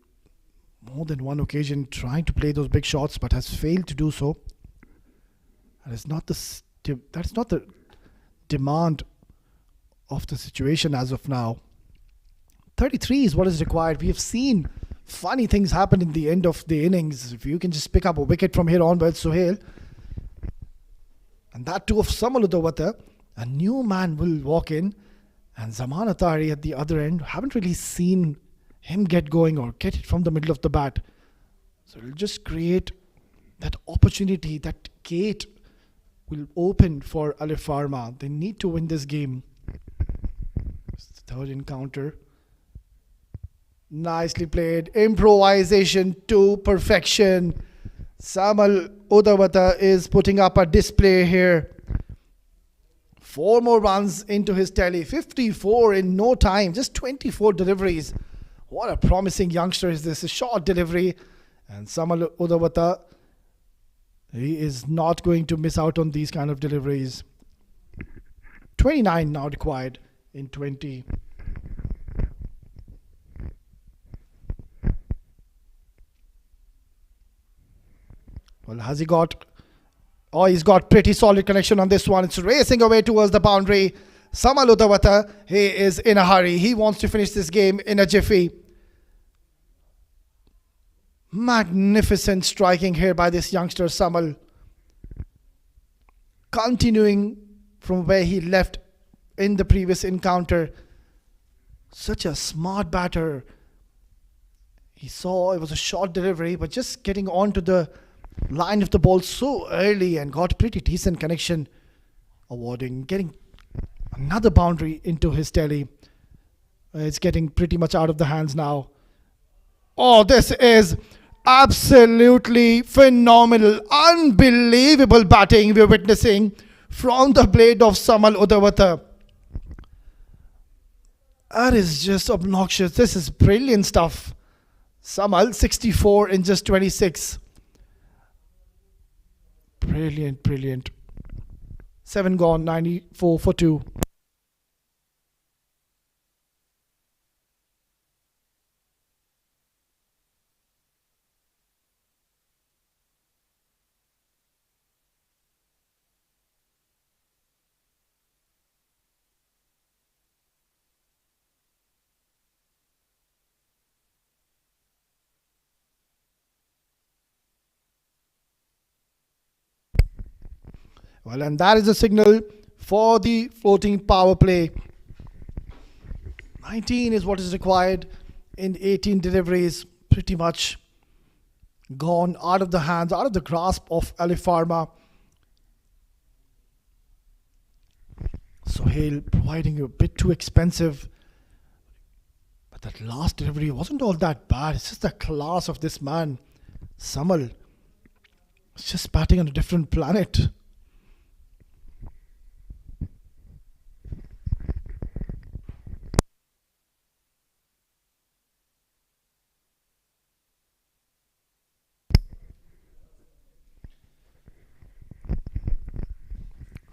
more than one occasion, trying to play those big shots, but has failed to do so. And it's not that's not the demand of the situation as of now. 33 is what is required. We have seen funny things happen in the end of the innings. If you can just pick up a wicket from here onwards, Sohail, and that too of Samal Udawata, a new man will walk in, and Zamanatari at the other end, haven't really seen him get going or get it from the middle of the bat. So it'll just create that opportunity, that gate will open for Alif Pharma. They need to win this game. It's the third encounter. Nicely played. Improvisation to perfection. Samal Udawata is putting up a display here. 4 more runs into his tally. 54 in no time. Just 24 deliveries. What a promising youngster is this. A short delivery. And Samal Udawata, he is not going to miss out on these kind of deliveries. 29 now required in 20. Well, has he got... Oh, he's got pretty solid connection on this one. It's racing away towards the boundary. Samal Udawata, he is in a hurry. He wants to finish this game in a jiffy. Magnificent striking here by this youngster Samal. Continuing from where he left in the previous encounter. Such a smart batter. He saw it was a short delivery, but just getting onto the line of the ball so early and got pretty decent connection, getting another boundary into his tally. It's getting pretty much out of the hands now. Oh, this is absolutely phenomenal, unbelievable batting we're witnessing from the blade of Samal Udawata. That is just obnoxious. This is brilliant stuff. Samal 64 in just 26. Brilliant, brilliant. 7 gone, 94 for 2. Well, and that is a signal for the floating power play. 19 is what is required in 18 deliveries. Pretty much gone out of the hands, out of the grasp of Alif Pharma. Sohail providing a bit too expensive. But that last delivery wasn't all that bad. It's just the class of this man, Samal. It's just batting on a different planet.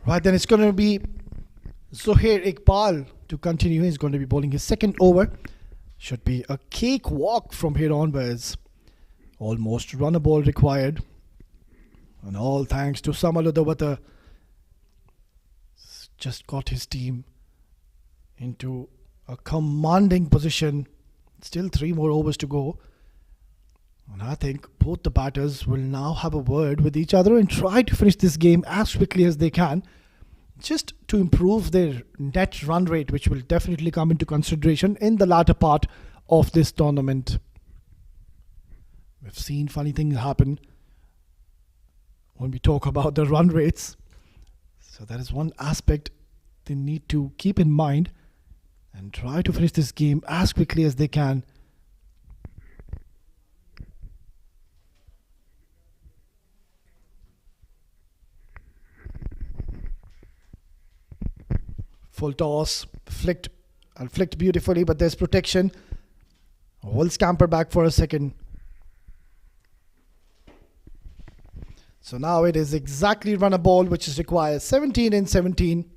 Right, then it's going to be Zohair Iqbal to continue. He's going to be bowling his second over. Should be a cakewalk from here onwards. Almost run a ball required. And all thanks to Samal Udawata. Just got his team into a commanding position. Still 3 more overs to go. And I think both the batters will now have a word with each other and try to finish this game as quickly as they can, just to improve their net run rate, which will definitely come into consideration in the latter part of this tournament. We've seen funny things happen when we talk about the run rates. So that is one aspect they need to keep in mind and try to finish this game as quickly as they can. Full toss, flicked beautifully, but there's protection. Will scamper back for a second. So now it is exactly run a ball which is required. 17 in 17.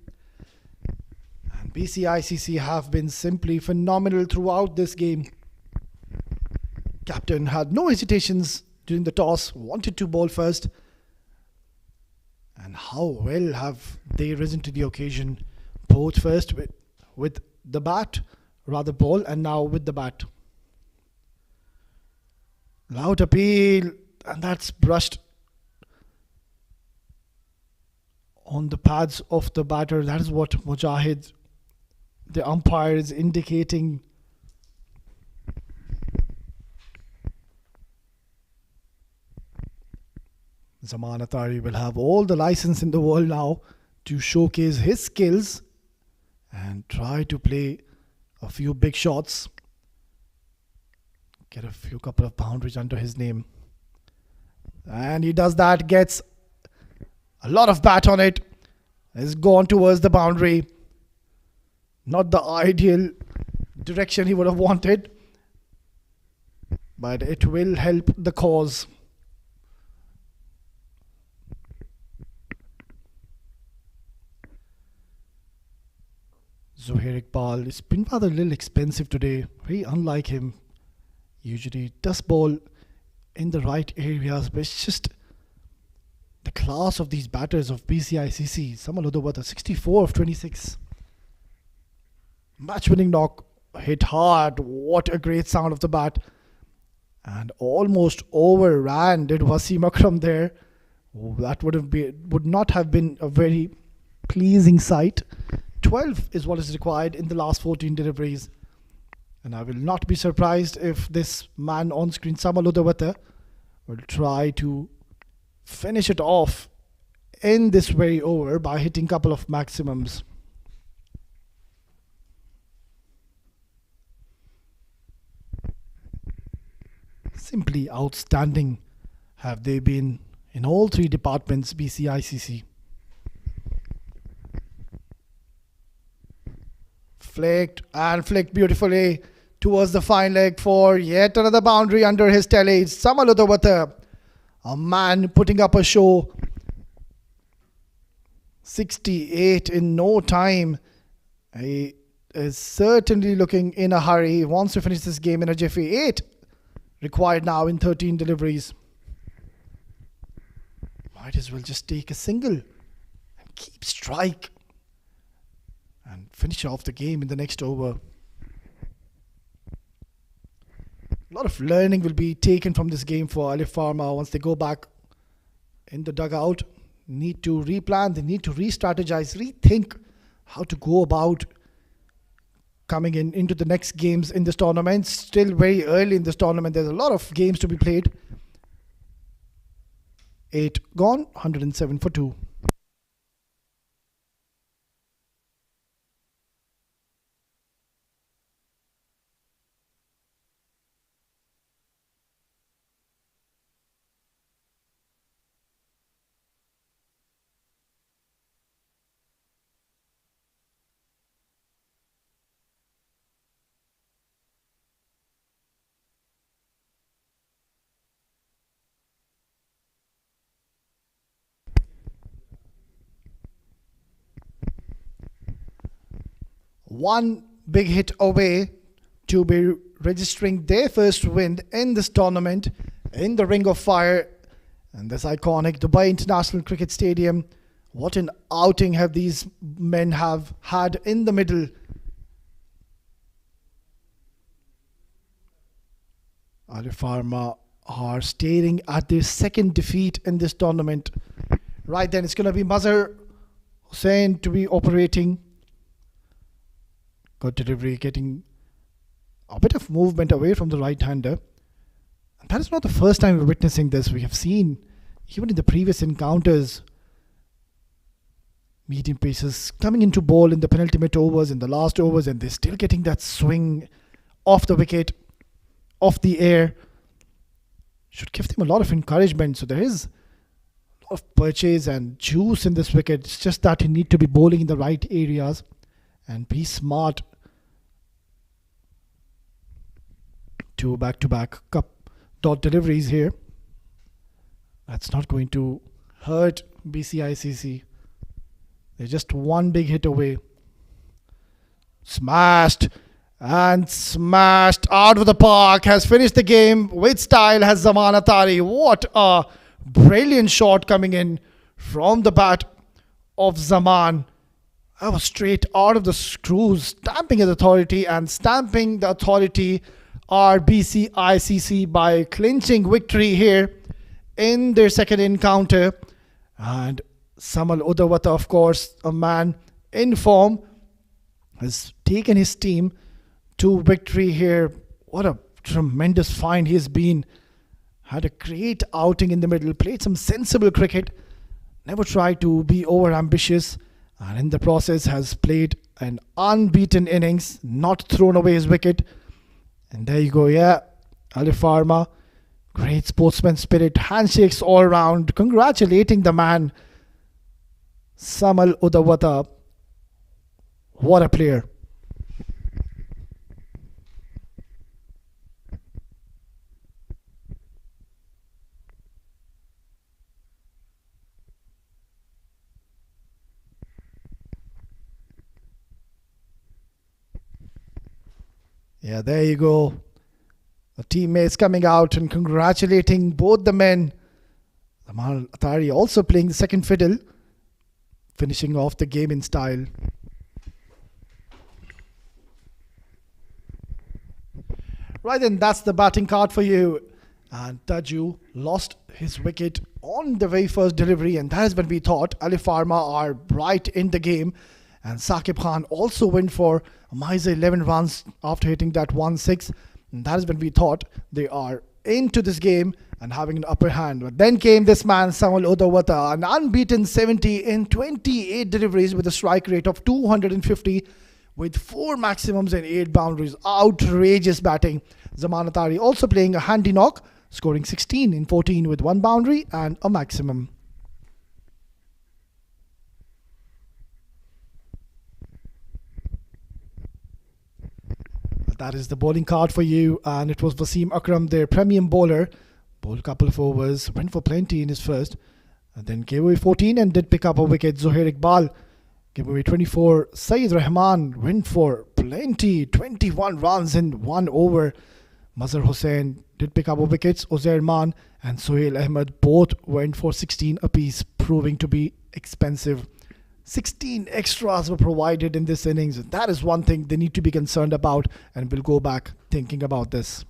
And BCI have been simply phenomenal throughout this game. Captain had no hesitations during the toss, wanted to bowl first. And how well have they risen to the occasion. Both first with the bat, rather ball, and now with the bat. Loud appeal, and that's brushed on the pads of the batter. That is what Mujahid, the umpire, is indicating. Zaman Atari will have all the license in the world now to showcase his skills and try to play a few big shots, get a couple of boundaries under his name. And he does that, gets a lot of bat on it, has gone towards the boundary. Not the ideal direction he would have wanted, but it will help the cause. Zohair Iqbal has been rather a little expensive today. Very unlike him. Usually does bowl in the right areas, but it's just the class of these batters of BCI. Samal Udawata, 64 of 26. Match-winning knock, hit hard. What a great sound of the bat. And almost overran did Wasim Akram there. That would not have been a very pleasing sight. 12 is what is required in the last 14 deliveries. And I will not be surprised if this man on screen, Samal Udawata, will try to finish it off in this very over by hitting a couple of maximums. Simply outstanding have they been in all three departments, BCI. Flicked beautifully towards the fine leg for yet another boundary under his tellies. Samal Udawata, a man putting up a show. 68 in no time. He is certainly looking in a hurry. He wants to finish this game in a jiffy. 8 required now in 13 deliveries. Might as well just take a single and keep strike and finish off the game in the next over. A lot of learning will be taken from this game for Alif Pharma once they go back in the dugout. Need to replan, they need to re-strategize, rethink how to go about coming into the next games in this tournament. Still very early in this tournament. There's a lot of games to be played. 8 gone, 107 for 2. One big hit away to be registering their first win in this tournament in the Ring of Fire and this iconic Dubai International Cricket Stadium. What an outing have these men have had in the middle. Alif Pharma are staring at their second defeat in this tournament. Right then, it's going to be Mazhar Hussain to be operating. Good delivery, getting a bit of movement away from the right-hander. That is not the first time we're witnessing this. We have seen, even in the previous encounters, medium pacers coming into ball in the penultimate overs, in the last overs, and they're still getting that swing off the wicket, off the air. Should give them a lot of encouragement. So there is a lot of purchase and juice in this wicket. It's just that you need to be bowling in the right areas and be smart. 2 back-to-back cup dot deliveries here. That's not going to hurt BCI. They're just one big hit away. Smashed and smashed out of the park. Has finished the game with style. Has Zaman Atari. What a brilliant shot coming in from the bat of Zaman. That was straight out of the screws. Stamping his authority, and stamping the authority are BCI by clinching victory here in their second encounter. And Samal Udawata, of course, a man in form, has taken his team to victory here. What a tremendous find he has been. Had a great outing in the middle, played some sensible cricket, never tried to be over ambitious, and in the process has played an unbeaten innings, not thrown away his wicket. And there you go, yeah, Alif Pharma, great sportsman spirit, handshakes all around, congratulating the man, Samal Udawata. What a player. Yeah, there you go. The teammates coming out and congratulating both the men. Zaman Atari also playing the second fiddle, finishing off the game in style. Right then, that's the batting card for you. And Taju lost his wicket on the very first delivery, and that is when we thought Alif Pharma are right in the game. And Saqib Khan also went for a miser 11 runs after hitting that 1-6. And that is when we thought they are into this game and having an upper hand. But then came this man, Samal Udawata, an unbeaten 70 in 28 deliveries with a strike rate of 250 with 4 maximums and 8 boundaries. Outrageous batting. Zaman Atari also playing a handy knock, scoring 16 in 14 with 1 boundary and a maximum. That is the bowling card for you, and it was Wasim Akram, their premium bowler. Bowled a couple of overs, went for plenty in his first, and then gave away 14 and did pick up a wicket. Zohair Iqbal gave away 24. Saeed Rahman went for plenty, 21 runs in 1 over. Mazhar Hussain did pick up a wickets. Uzair Man and Sohail Ahmed both went for 16 apiece, proving to be expensive. 16 extras were provided in this innings. That is one thing they need to be concerned about, and we'll go back thinking about this.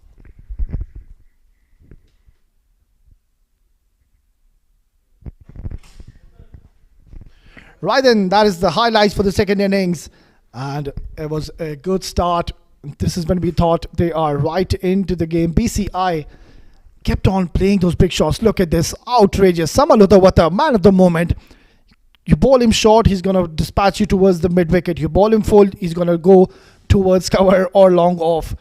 Right then, that is the highlights for the second innings, and it was a good start. This is when we thought they are right into the game. BCI kept on playing those big shots. Look at this, outrageous. Samal Udawata, man of the moment. You bowl him short, he's going to dispatch you towards the mid-wicket. You bowl him full, he's going to go towards cover or long off.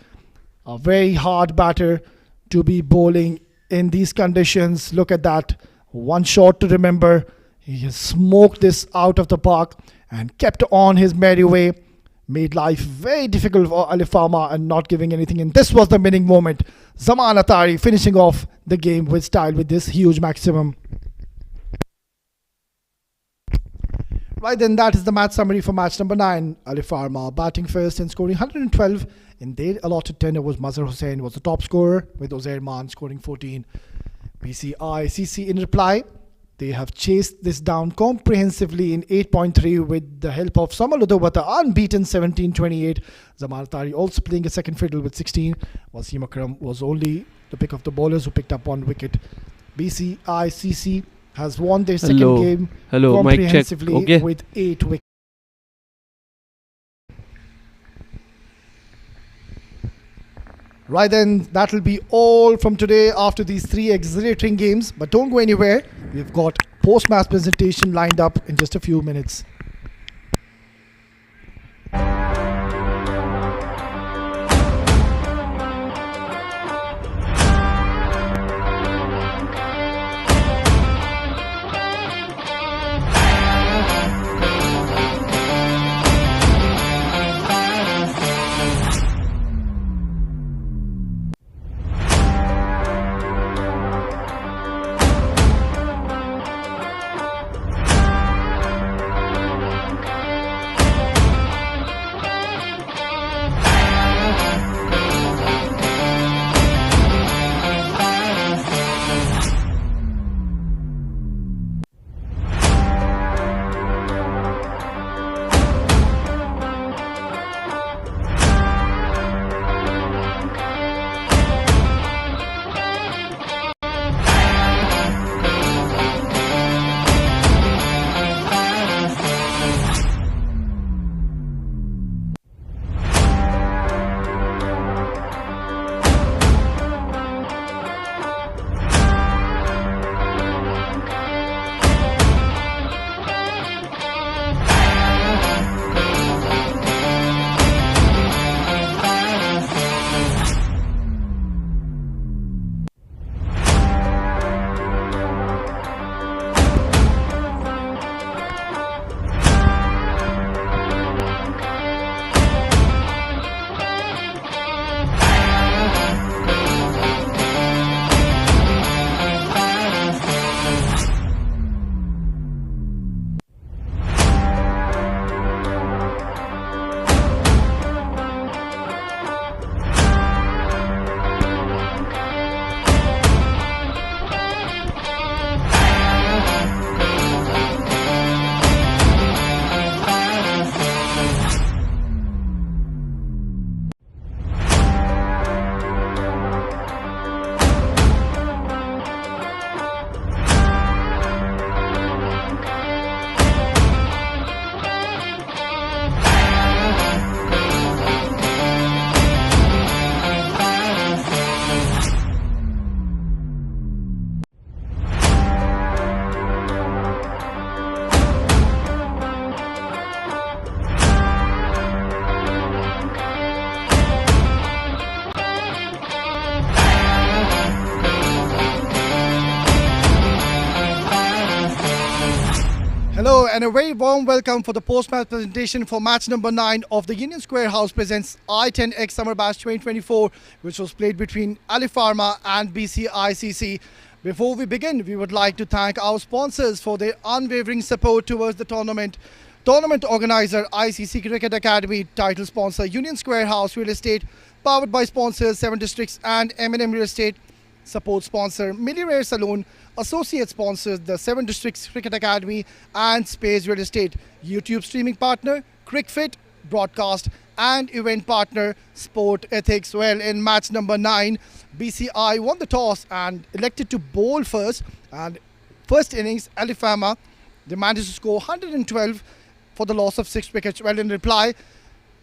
A very hard batter to be bowling in these conditions. Look at that. One shot to remember. He has smoked this out of the park and kept on his merry way. Made life very difficult for Alif Pharma and not giving anything in. This was the winning moment. Zaman Atari finishing off the game with style with this huge maximum. Right then, that is the match summary for match number 9. Alif Pharma batting first and scoring 112 in their allotted 10 overs. Mazhar Hussain was the top scorer with Uzair Man scoring 14. BCI in reply, they have chased this down comprehensively in 8.3 with the help of Samal Udawata, unbeaten 17-28. Zaman Atari also playing a second fiddle with 16. Wasim Akram was only the pick of the bowlers who picked up 1 wicket. BCI has won their second game comprehensively with 8 wickets. Right then, that will be all from today after these 3 exhilarating games. But don't go anywhere. We've got post-match presentation lined up in just a few minutes. Hello and a very warm welcome for the post-match presentation for match number 9 of the Union Square House presents I10x Summer Bash 2024, which was played between Alif Pharma and BCI. Before we begin, we would like to thank our sponsors for their unwavering support towards the tournament. Tournament organizer ICC Cricket Academy, title sponsor Union Square House Real Estate, powered by sponsors 7 Districts and M&M Real Estate. Support sponsor Millionaire Saloon, associate sponsors the 7 Districts Cricket Academy and Space Real Estate, YouTube streaming partner Cricfit, broadcast and event partner Sport Ethics. Well, in match number 9, BCI won the toss and elected to bowl first, and first innings Alif Pharma, they managed to score 112 for the loss of 6 wickets. Well, in reply,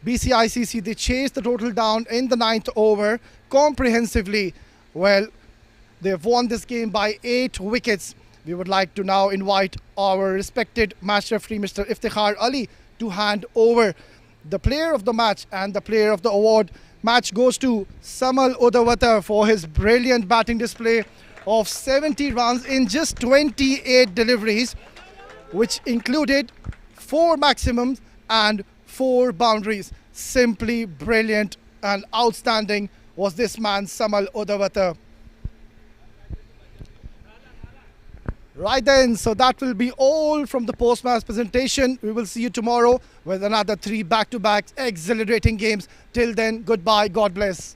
BCICC, they chased the total down in the 9th over comprehensively. Well, they've won this game by 8 wickets. We would like to now invite our respected match referee, Mr. Iftikhar Ali, to hand over the player of the match and the player of the award. Match goes to Samal Udawata for his brilliant batting display of 70 runs in just 28 deliveries, which included 4 maximums and 4 boundaries. Simply brilliant and outstanding was this man, Samal Udawata. Right then, so that will be all from the post-match presentation. We will see you tomorrow with another 3 back-to-back exhilarating games. Till then, goodbye, God bless.